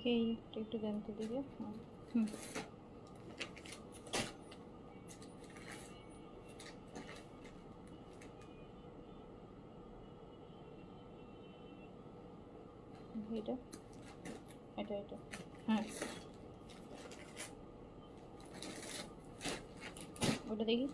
দেখে এই একটু দেন তো দিকে। হুম, এটা এটা এটা হ্যাঁ, ওটা দেখি।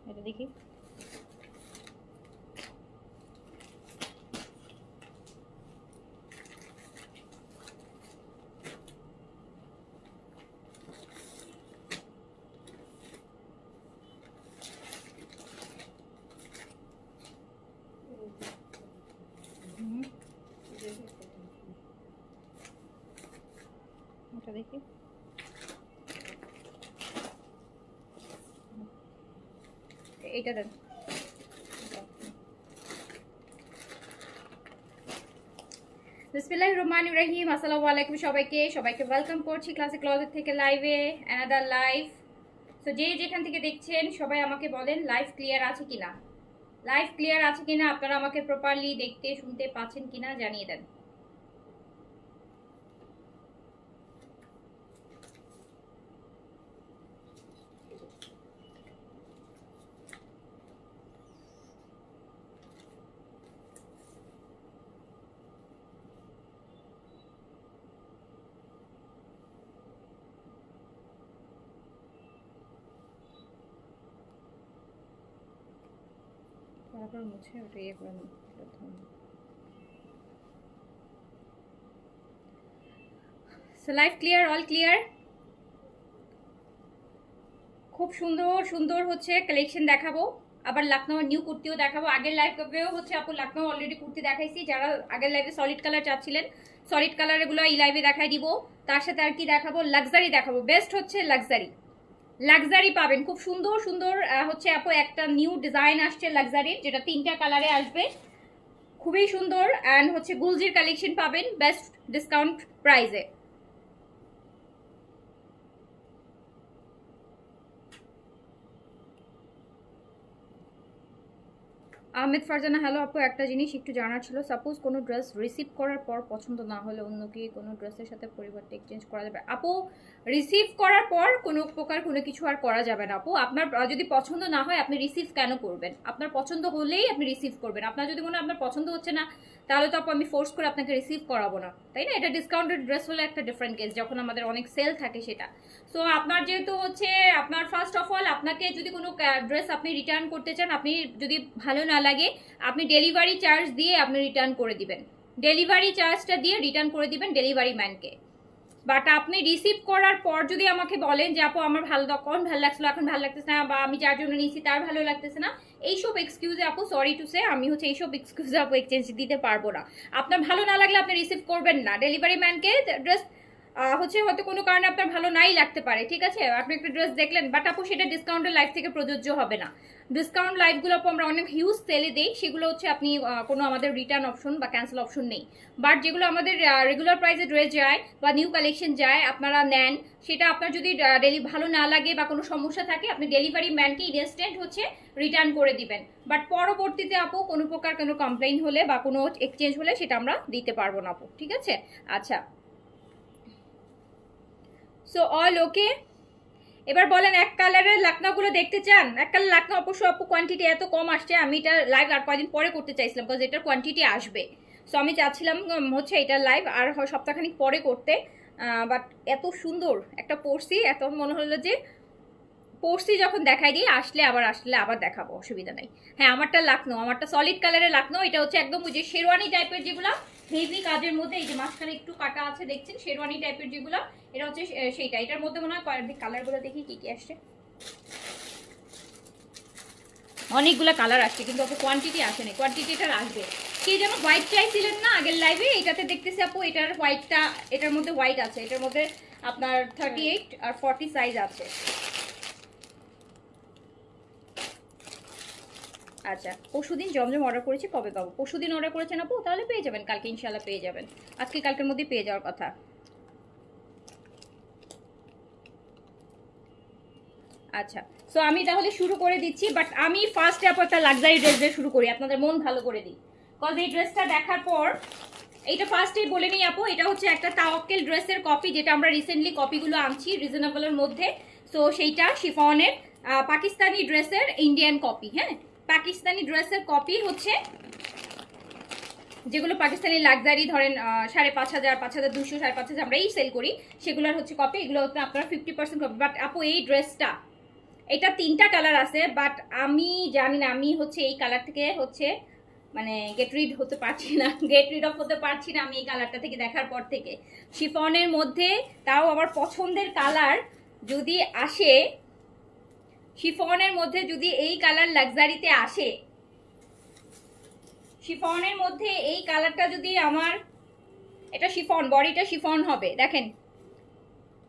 এটা দেখি। এটা দেখি। এইটা দেন। বিসমিল্লাহির রহমানির রহিম। আসসালামু আলাইকুম সবাইকে ওয়েলকাম করছি ক্লাসিক ক্লজেট থেকে লাইভে, অ্যানাদার লাইভ। তো যে যেখান থেকে দেখছেন সবাই আমাকে বলেন লাইভ ক্লিয়ার আছে কিনা, লাইভ ক্লিয়ার আছে কিনা, আপনারা আমাকে প্রপারলি দেখতে শুনতে পাচ্ছেন কিনা জানিয়ে দেন। তারপর মুছে ওটা ইয়ে করে নিই। So live clear, all clear. খুব সুন্দর সুন্দর হচ্ছে কালেকশন দেখাবো, আবার লখনউ নিউ কুর্তিও দেখাবো। আগের লাইভেও হচ্ছে আপু লখনউ অলরেডি কুর্তি দেখাইছি, যারা আগের লাইভে সলিড কালার চাচ্ছিলেন সলিড কালার এগুলো এই লাইভে দেখাই দিব। তার সাথে আর কি দেখাবো, লাক্সারি দেখাবো। বেস্ট হচ্ছে লাক্সারি, লাক্সারি পাবেন খুব সুন্দর সুন্দর হচ্ছে আপু একটা নিউ ডিজাইন আসছে লাক্সারির, যেটা 3টা কালারে আসবে, খুবই সুন্দর। অ্যান্ড হচ্ছে গুলজির কালেকশন পাবেন বেস্ট ডিসকাউন্ট প্রাইসে। আহমেদ ফারজানা, হ্যালো আপু, একটা জিনিস একটু জানার ছিল। সাপোজ কোনো ড্রেস রিসিভ করার পর পছন্দ না হলে অন্য কি কোনো ড্রেসের সাথে পরিবর্তে এক্সচেঞ্জ করা যাবে? আপু রিসিভ করার পর কোনো প্রকার কোনো কিছু আর করা যাবে না আপু। আপনার যদি পছন্দ না হয় আপনি রিসিভ কেন করবেন? আপনার পছন্দ হলেই আপনি রিসিভ করবেন। আপনার যদি মনে হয় আপনার পছন্দ হচ্ছে না, তাহলে তো আপু আমি ফোর্স করে আপনাকে রিসিভ করাবো না, তাই না? এটা ডিসকাউন্টেড ড্রেস হলে একটা ডিফারেন্ট কেস, যখন আমাদের অনেক সেল থাকে সেটা। সো আপনার যেহেতু হচ্ছে আপনার ফার্স্ট অফ অল আপনাকে যদি কোনো ড্রেস আপনি রিটার্ন করতে চান, আপনি যদি ভালো না লাগে আপনি ডেলিভারি চার্জ দিয়ে আপনি রিটার্ন করে দিবেন, ডেলিভারি চার্জটা দিয়ে রিটার্ন করে দিবেন ডেলিভারি ম্যানকে। বাট আপনি রিসিভ করার পর যদি আমাকে বলেন যে আপু আমার তখন ভালো লাগছিল এখন ভালো লাগতেছে না, বা আমি যার জন্য নিয়েছি তার ভালো লাগতেছে না, এইসব এক্সকিউজে আপু সরি টু সে আমি হচ্ছে এইসব এক্সকিউজে আপু এক্সচেঞ্জ দিতে পারবো না। আপনার ভালো না লাগলে আপনি রিসিভ করবেন না, ডেলিভারি ম্যানকে ড্রেস হচ্ছে হয়তো কোনো কারণে আপনার ভালো নাই লাগতে পারে, ঠিক আছে? আপনি একটা ড্রেস দেখলেন, বাট আপু সেটা ডিসকাউন্টের লাইফ থেকে প্রযোজ্য হবে না। ডিসকাউন্ট লাইফগুলো আপু আমরা অনেক হিউজ সেলে দিই, সেগুলো হচ্ছে আপনি কোনো আমাদের রিটার্ন অপশন বা ক্যান্সেল অপশন নেই। বাট যেগুলো আমাদের রেগুলার প্রাইসে ড্রেস যায় বা নিউ কালেকশন যায় আপনারা নেন, সেটা আপনার যদি ভালো না লাগে বা কোনো সমস্যা থাকে আপনি ডেলিভারি ম্যানকে ইনস্ট্যান্ট হচ্ছে রিটার্ন করে দিবেন। বাট পরবর্তীতে আপু কোনো প্রকার কোনো কমপ্লেইন হলে বা কোনো এক্সচেঞ্জ হলে সেটা আমরা দিতে পারবো না আপু, ঠিক আছে? আচ্ছা, সো অল ওকে। এবার বলেন এক কালারের লাকনাগুলো দেখতে চান? এক কালার লাকনা অবশ্য আপু কোয়ান্টিটি এত কম আসছে, আমি এটা লাইভ আর কয়েকদিন পরে করতে চাইছিলাম, বিকজ এটার কোয়ান্টিটি আসবে। সো আমি চাচ্ছিলাম হচ্ছে এটা লাইভ আর সপ্তাহখানিক পরে করতে, বাট এত সুন্দর একটা পরছি, এত মনে হলো যে পরছি যখন দেখাই দিই, আসলে আবার দেখাবো, অসুবিধা নাই। হ্যাঁ আমারটা লাকনো, আমারটা সলিড কালারের লাকনো। এটা হচ্ছে একদম ওই যে শেরওয়ানি টাইপের যেগুলো হেভি কাজের মধ্যে, এই যে মাঝখানে একটু কাটা আছে দেখছেন, শেরওয়ানি টাইপের যেগুলো, এটা হচ্ছে সেইটা। এটার মধ্যে মনে হয় কালারগুলো দেখি কি কি আসছে, অনেকগুলো কালার আসছে কিন্তু আপু কোয়ান্টিটি আসেনি, কোয়ান্টিটি এটার আসবে। কে যেন হোয়াইট চাইছিলেন না আগের লাইভে, এটাতে দেখতেছি আপু এটার হোয়াইটটা, এটার মধ্যে হোয়াইট আছে, এটার মধ্যে আপনার 38 আর 40 সাইজ আছে। আচ্ছা, পরশুদিন জমজম অর্ডার করেছি, কবে পাবো? পরশুদিন অর্ডার করেছেন আপু, তাহলে পেয়ে যাবেন কালকে, ইনশাল্লাহ পেয়ে যাবেন। আজকে কালকের মধ্যে পেয়ে যাওয়ার কথা। আচ্ছা, সো আমি তাহলে শুরু করে দিচ্ছি, বাট আমি ফার্স্টে আপু একটা লাক্সারি ড্রেস দিয়ে শুরু করি, আপনাদের মন ভালো করে দিই। কজ এই ড্রেসটা দেখার পর এইটা ফার্স্টেই বলে নিই আপু, এটা হচ্ছে একটা তাওয়াক্কেল ড্রেসের কপি, যেটা আমরা রিসেন্টলি কপিগুলো আনছি রিজনেবলের মধ্যে। সো সেইটা শিফনের পাকিস্তানি ড্রেসের ইন্ডিয়ান কপি। হ্যাঁ, পাকিস্তানি ড্রেসের কপি হচ্ছে যেগুলো পাকিস্তানি লাক্সারি ধরেন 5,500, 5,200, 5,500 আমরা এই সেল করি, সেগুলোর হচ্ছে কপি। এগুলো হচ্ছে আপনারা 50% কপি। বাট আপু এই ড্রেসটা, এটা 3টা কালার আছে, বাট আমি জানি না, আমি হচ্ছে এই কালার থেকে হচ্ছে মানে গেট রিড হতে পারছি না, গেট রিড অফ হতে পারছি না আমি এই কালারটা থেকে দেখার পর থেকে। শিফনের মধ্যে তাও আমার পছন্দের কালার যদি আসে, শিফনের মধ্যে যদি এই কালার লাক্সারিতে আসে, শিফনের মধ্যে এই কালারটা যদি আমার, এটা শিফন, বডিটা শিফন হবে, দেখেন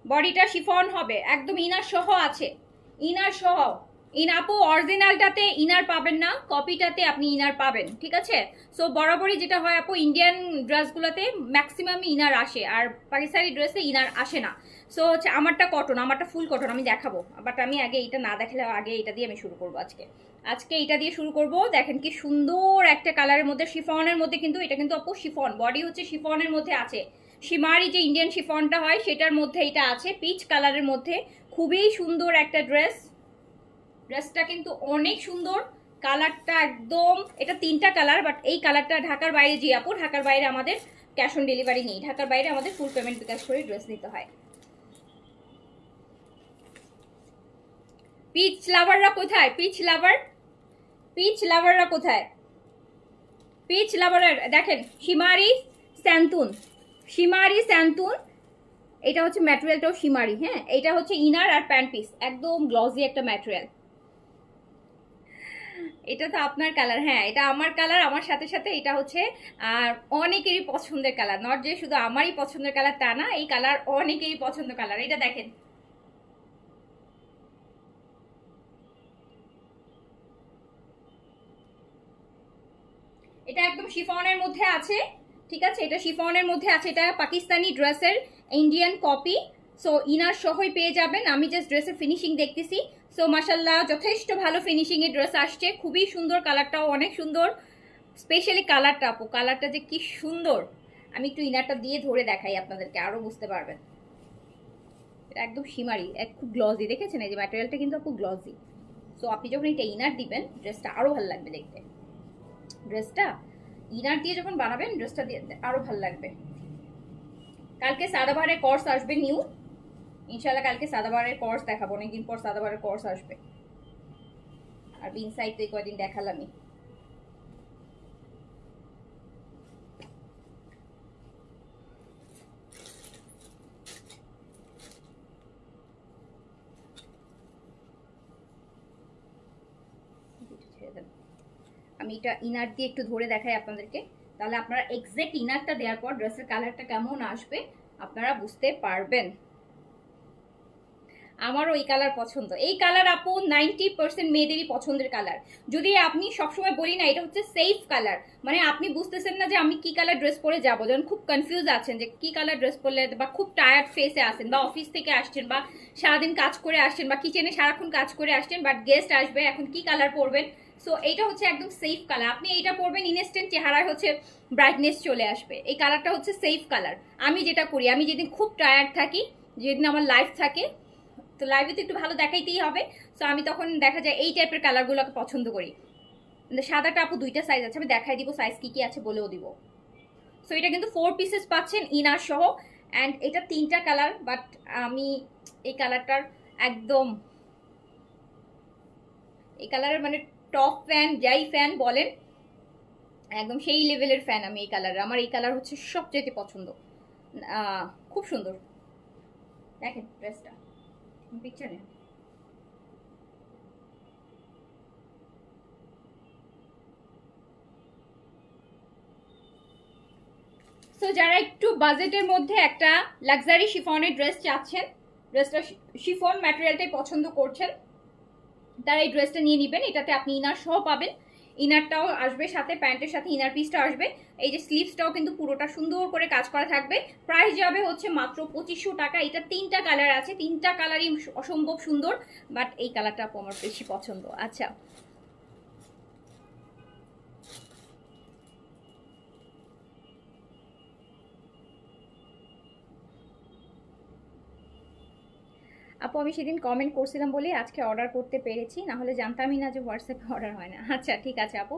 বডিটা শিফন হবে একদম, ইনার সহ আছে, ইনার সহ। আপু অরিজিনালটাতে ইনার পাবেন না, কপিটাতে আপনি ইনার পাবেন, ঠিক আছে? সো বরাবরই যেটা হয় আপু, ইন্ডিয়ান ড্রেসগুলোতে ম্যাক্সিমাম ইনার আসে, আর পাকিস্তানি ড্রেসে ইনার আসে না। সো হচ্ছে আমারটা কটন, আমারটা ফুল কটন, আমি দেখাবো। বাট আমি আগে এটা না দেখালে, আগে এটা দিয়ে আমি শুরু করবো আজকে এটা দিয়ে শুরু করব। দেখেন কি সুন্দর একটা কালারের মধ্যে, শিফনের মধ্যে, কিন্তু এটা কিন্তু আপু শিফন, বডি হচ্ছে শিফনের মধ্যে আছে, শিমারি যে ইন্ডিয়ান শিফনটা হয় সেটার মধ্যে এটা আছে, পিচ কালারের মধ্যে। খুবই সুন্দর একটা ড্রেসটা কিন্তু অনেক সুন্দর, কালারটা একদম, এটা 3টা কালার, বাট এই কালারটা ঢাকার বাইরে, জি আপু ঢাকার বাইরে আমাদের ক্যাশ অন ডেলিভারি নেই, ঢাকার বাইরে আমাদের ফুল পেমেন্ট বিকাশ করে ড্রেস নিতে হয়। পিচ লাভাররা কোথায়? পিচ লাভাররা কোথায়? পিচ লাভারের দেখেন, শিমারি স্যান্তুন, এটা হচ্ছে ম্যাটেরিয়ালটাও শিমারি। হ্যাঁ, এটা হচ্ছে ইনার আর প্যান্ট পিস, একদম গ্লসি একটা ম্যাটেরিয়াল। এটা তো আপনার কালার, হ্যাঁ এটা আমার কালার, আমার সাথে সাথে এটা হচ্ছে আর অনেকেরই পছন্দের কালার, নট যে শুধু আমারই পছন্দের কালার তা না, এই কালার অনেকেরই পছন্দের কালার। এটা দেখেন, এটা একদম শিফনের মধ্যে আছে, ঠিক আছে? এটা শিফনের মধ্যে আছে, এটা পাকিস্তানি ড্রেসের ইন্ডিয়ান কপি। সো ইনার সহই পেয়ে যাবেন, আমি জাস্ট ড্রেসের ফিনিশিং দেখতেছি। সো মাশাল্লাহ যথেষ্ট ভালো ফিনিশিং এর ড্রেস আসছে, খুবই সুন্দর, কালারটাও অনেক সুন্দর, স্পেশালি কালারটা আপু, কালারটা যে কি সুন্দর। আমি একটু ইনারটা দিয়ে ধরে দেখাই আপনাদেরকে, আরো বুঝতে পারবেন। এটা একদম শিমারি, খুব গ্লসি, দেখেছেন এই যে ম্যাটেরিয়ালটা কিন্তু খুব গ্লসি। সো আপনি যখন এটা ইনার দিবেন, ড্রেসটা আরো ভালো লাগবে দেখতে, ড্রেসটা ইনার দিয়ে যখন বানাবেন ড্রেসটা দিয়ে আরো ভালো লাগবে। কালকে সাদাবাহারের কোর্স আসবে নিউ, ইনশাআল্লাহ কালকে সাদাবাহারের কোর্স দেখাবো, অনেকদিন পর সাদাবাহারের কোর্স আসবে। আর ইনসাইড তো কয়দিন দেখালামই। আমি এটা ইনার দিয়ে একটু ধরে দেখাই আপনাদেরকে, তাহলে আপনারা এক্সাক্ট ইনারটা দেওয়ার পর ড্রেসের কালারটা কেমন আসবে আপনারা বুঝতে পারবেন। আমারও এই কালার পছন্দ, এই কালার আপু 90% মেয়েদেরই পছন্দের কালার। যদি আপনি সবসময় বলি না এটা হচ্ছে সেফ কালার, মানে আপনি বুঝতেছেন না যে আমি কি কালার ড্রেস পরে যাবো, যখন খুব কনফিউজ আছেন যে কি কালার ড্রেস পরলে, বা খুব টায়ার্ড ফেসে আসেন, বা অফিস থেকে আসছেন, বা সারাদিন কাজ করে আসছেন, বা কিচেনে সারাক্ষণ কাজ করে আসছেন, বাট গেস্ট আসবে, এখন কি কালার পরবেন। সো এইটা হচ্ছে একদম সেফ কালার, আপনি এইটা পরবেন, ইনস্ট্যান্ট চেহারায় হচ্ছে ব্রাইটনেস চলে আসবে। এই কালারটা হচ্ছে সেফ কালার। আমি যেটা করি, আমি যেদিন খুব টায়ার্ড থাকি, যেদিন আমার লাইফ থাকে, তো লাইভে তো একটু ভালো দেখাইতেই হবে, সো আমি তখন দেখা যায় এই টাইপের কালারগুলোকে পছন্দ করি। সাদাটা আপু 2টা সাইজ আছে, আমি দেখাই দিব সাইজ কি কি আছে বলেও দিব। সো এটা কিন্তু 4 পিসেস পাচ্ছেন ইনার সহ, অ্যান্ড এটা 3টা কালার, বাট আমি এই কালারটার একদম, এই কালারের মানে টপ ফ্যান, যাই ফ্যান বলেন, একদম সেই লেভেলের ফ্যান আমি এই কালারের। আমার এই কালার হচ্ছে সবচেয়ে পছন্দ, খুব সুন্দর। দেখেন ড্রেসটা পিকচারে, সো যারা একটু বাজেটের মধ্যে একটা লাক্সারি শিফনের ড্রেস চাচ্ছেন, ড্রেসটা শিফন ম্যাটেরিয়ালটাই পছন্দ করছেন, তারা এই ড্রেসটা নিয়ে নেবেন। এটাতে আপনি ইনার সহ পাবেন, ইনারটাও আসবে সাথে, প্যান্টের সাথে ইনার পিসটা আসবে। এই যে স্লিভসটাও কিন্তু পুরোটা সুন্দর করে কাজ করা থাকবে। প্রাইস যাবে হচ্ছে মাত্র 2500 টাকা। এটা 3টা কালার আছে, 3টা কালারই অসম্ভব সুন্দর, বাট এই কালারটা আমার বেশি পছন্দ। আচ্ছা, আপু আমি সেদিন কমেন্ট করছিলাম বলেই আজকে অর্ডার করতে পেরেছি, না হলে জানতামই না যে হোয়াটসঅ্যাপে অর্ডার হয় না। আচ্ছা ঠিক আছে আপু,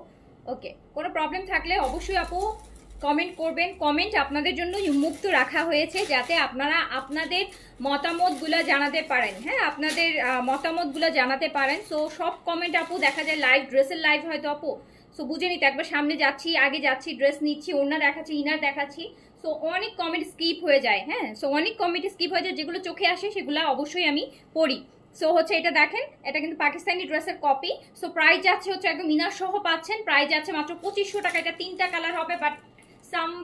ওকে। কোনো প্রবলেম থাকলে অবশ্যই আপু কমেন্ট করবেন। কমেন্ট আপনাদের জন্য মুক্ত রাখা হয়েছে যাতে আপনারা আপনাদের মতামতগুলো জানাতে পারেন। হ্যাঁ, আপনাদের মতামতগুলো জানাতে পারেন। সো সব কমেন্ট আপু দেখা যায় লাইভ, ড্রেসের লাইভ হয়তো আপু, সো বুঝে নিতে একবার সামনে যাচ্ছি, আগে যাচ্ছি, ড্রেস নিচ্ছি, ওড়না দেখাচ্ছি, ইনার দেখাচ্ছি, সো অনেক কমেন্ট স্কিপ হয়ে যায়। হ্যাঁ, সো অনেক কমেন্ট স্কিপ হয়ে যায়, যেগুলো চোখে আসে সেগুলো অবশ্যই আমি পড়ি। সো হচ্ছে এটা দেখেন, এটা কিন্তু পাকিস্তানি ড্রেসের কপি। সো প্রাইস যাচ্ছে হচ্ছে একদম ইনার সহ পাচ্ছেন, প্রাইস যাচ্ছে মাত্র 2500 টাকা। এটা 3টা কালার হবে, বাট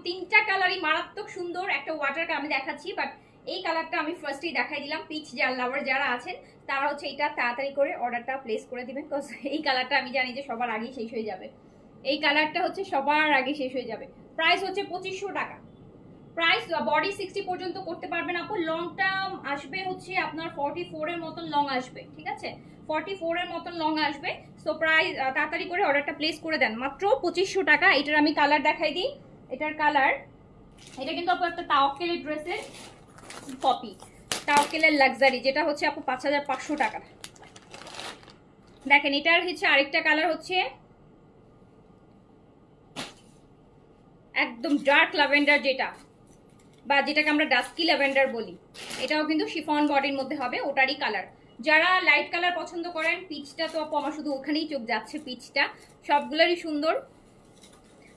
3টা কালারই মারাত্মক সুন্দর। একটা ওয়াটার আমি দেখাচ্ছি, বাট এই কালারটা আমি ফার্স্টেই দেখাই দিলাম। পিচ লাভার যারা আছেন তারা হচ্ছে এটা তাড়াতাড়ি করে অর্ডারটা প্লেস করে দিবেন, বিকজ এই কালারটা আমি জানি যে সবার আগেই শেষ হয়ে যাবে। এই কালারটা হচ্ছে সবার আগে শেষ হয়ে যাবে। প্রাইস হচ্ছে 2500 টাকা। প্রাইস বডি 60 পর্যন্ত করতে পারবেন আপু। লংটা আসবে হচ্ছে আপনার 44 এর মতন লং আসবে, ঠিক আছে, 44 এর মতন লং আসবে। সো প্রাইস তাড়াতাড়ি করে অর্ডারটা প্লেস করে দেন, মাত্র 2500 টাকা। এটার আমি কালার দেখাই দিই। এটার কালার, এটা কিন্তু আপু একটা তাওয়াক্কেলের ড্রেসের কপি, তাওয়াক্কেলের লাক্সারি, যেটা হচ্ছে আপু 5500 টাকা। দেখেন এটার হচ্ছে আরেকটা কালার হচ্ছে একদম ডার্ক ল্যাভেন্ডার, যেটা বা যেটাকে আমরা ডাস্কি ল্যাভেন্ডার বলি। এটাও কিন্তু শিফন বডির মধ্যে হবে, ওটারই কালার। যারা লাইট কালার পছন্দ করেন, পিচটা তো আপু আমার শুধু ওখানেই চোখ যাচ্ছে, পিচটা সবগুলোরই সুন্দর।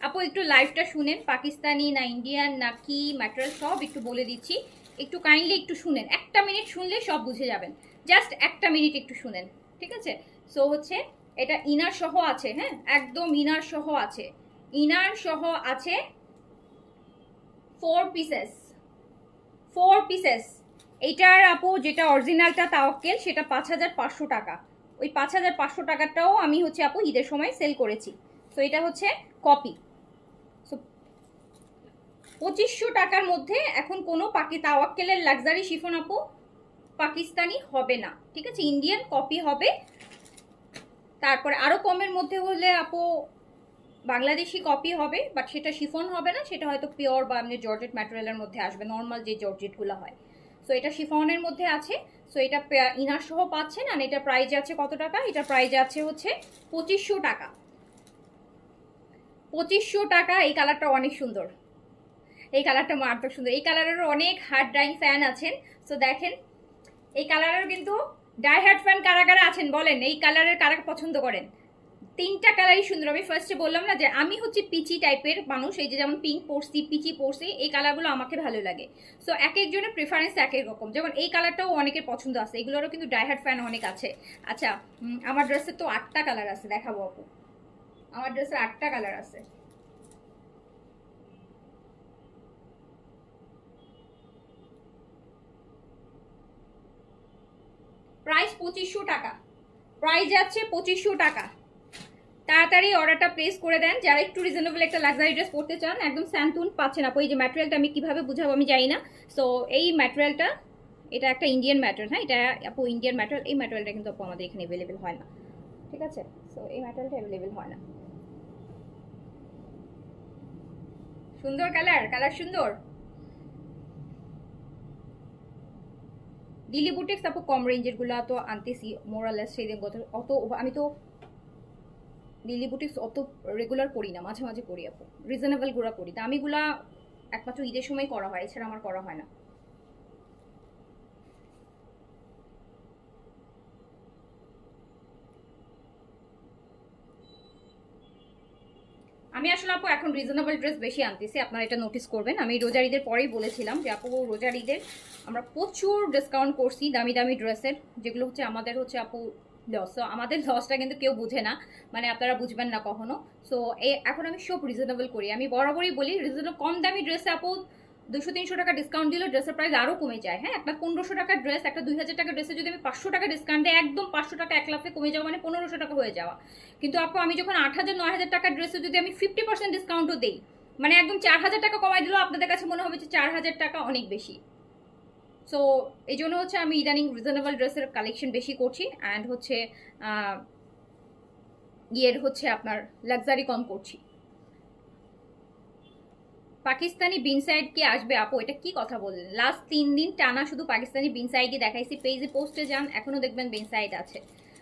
আপু একটু লাইভটা শুনেন, পাকিস্তানি না ইন্ডিয়ান না কি ম্যাটেরিয়াল সব একটু বলে দিচ্ছি, একটু কাইন্ডলি একটু শুনেন। 1টা মিনিট শুনলে সব বুঝে যাবেন, জাস্ট 1টা মিনিট একটু শুনেন, ঠিক আছে। সো হচ্ছে এটা ইনার সহ আছে, হ্যাঁ একদম ইনার সহ আছে, ইনার সহ আছে 4 পিসেস, 4 পিসেস। এইটার আপু যেটা অরিজিনালটা তাওয়াক্কেল সেটা 5500 টাকা। ওই 5500 টাকাটাও আমি হচ্ছে আপু ঈদের সময় সেল করেছি। তো এটা হচ্ছে কপি। সো 2500 টাকার মধ্যে এখন কোনো তাওয়াক্কেলের লাক্সারি শিফন আপু পাকিস্তানি হবে না, ঠিক আছে, ইন্ডিয়ান কপি হবে। তারপরে আরো কমের মধ্যে হলে আপু বাংলাদেশি কপি হবে, বাট সেটা শিফন হবে না, সেটা হয়তো পিওর বা এমনি জর্জেট ম্যাটেরিয়ালের মধ্যে আসবে, নর্মাল যে জর্জেটগুলো হয়। সো এটা শিফনের মধ্যে আছে। সো এটা ইনার সহ পাচ্ছেন। আর এটা প্রাইস আছে কত টাকা? এটা প্রাইস আছে হচ্ছে 2500 টাকা। 2500 টাকা। এই কালারটা অনেক সুন্দর, এই কালারটা মারাত্মক সুন্দর। এই কালারেরও অনেক হার্ড ড্রাইং ফ্যান আছেন। সো দেখেন এই কালারের কিন্তু ডাই হার্ড ফ্যান কারা কারা আছেন বলেন, এই কালারের কারা পছন্দ করেন? 3টা কালারই সুন্দর। আমি ফার্স্টে বললাম না যে আমি হচ্ছে পিচি টাইপের মানুষ, এই যে যেমন পিঙ্ক পরছি, পিচি পরছি, এই কালারগুলো আমাকে ভালো লাগে। সো এক একজনের প্রেফারেন্স এক এক রকম। যেমন এই কালারটাও অনেকের পছন্দ আছে, এগুলোরও কিন্তু ডাইহার্ড ফ্যান অনেক আছে। আচ্ছা, আমার ড্রেসের তো 8টা কালার আছে, দেখাবো আপু। আমার ড্রেসের 8টা কালার আছে। প্রাইস 2500 টাকা, প্রাইস যাচ্ছে 2500 টাকা। তাড়াতাড়ি অর্ডারটা প্লেস করে দেন যারা একটু রিজনেবল একটা লাক্সারি ড্রেস পরতে চান। একদম স্যান্টুন পাচ্ছেন আপু। এই যে ম্যাটেরিয়ালটা আমি কিভাবে বুঝাবো আমি জানি না। সো এই ম্যাটেরিয়ালটা, এটা একটা ইন্ডিয়ান ম্যাটেরিয়াল, হ্যাঁ এটা আপু ইন্ডিয়ান ম্যাটেরিয়াল। এই ম্যাটেরিয়ালটা কিন্তু আপু আমাদের এখানে অ্যাভেলেবেল হয় না, ঠিক আছে। সো এই ম্যাটেরিয়ালটা অ্যাভেলেবেল হয় না। সুন্দর কালার, কালার সুন্দর। দিল্লি বুটিক্স আপু কম রেঞ্জের গুলো তো আনতেছি মোরালেস, সেই দিন অত আমি তো দিল্লি বুটিক্স অত রেগুলার করি না, মাঝে মাঝে করি আপু, রিজনেবল গুলা করি। দামিগুলা একমাত্র ঈদের সময় করা হয়, এছাড়া আমার করা হয় না। আমি আসলে আপু এখন রিজনেবল ড্রেস বেশি আনতেছি, আপনারা এটা নোটিস করবেন। আমি রোজার ঈদের পরেই বলেছিলাম যে আপু রোজার ঈদের আমরা প্রচুর ডিসকাউন্ট করছি দামি দামি ড্রেসের, যেগুলো হচ্ছে আমাদের হচ্ছে আপু লস। সো আমাদের লসটা কিন্তু কেউ বুঝে না, মানে আপনারা বুঝবেন না কখনো। সো এখন আমি সব রিজনেবল করি। আমি বরাবরই বলি রিজনেবল কম দামি ড্রেসে আপু 200-300 টাকা ডিসকাউন্ট দিলে ড্রেসের প্রাইস আরও কমে যায়। হ্যাঁ, একটা 1500 টাকার ড্রেস, একটা 2000 টাকার ড্রেসে যদি আমি 500 টাকা ডিসকাউন্ট দিই, একদম 500 টাকা এক লাফে কমে যাওয়া মানে 1500 টাকা হয়ে যাওয়া। কিন্তু আপু আমি যখন 8000-9000 টাকার ড্রেসে যদি আমি 50% ডিসকাউন্টও দিই, মানে একদম 4000 টাকা কমাই দিলেও আপনাদের কাছে মনে হবে যে 4000 টাকা অনেক বেশি। সো এই জন্য হচ্ছে আমি ইদানিং রিজনেবল ড্রেসের কালেকশন বেশি করছি, অ্যান্ড হচ্ছে ইয়ের হচ্ছে আপনার লাক্সারি কম করছি। পাকিস্তানি বিন সাইড কি আসবে আপু? এটা কি কথা বললেন? লাস্ট 3 দিন টানা শুধু পাকিস্তানি বিন সাইডই দেখাইছি। পেজে পোস্টে যান, এখনো দেখবেন বিন সাইড আছে।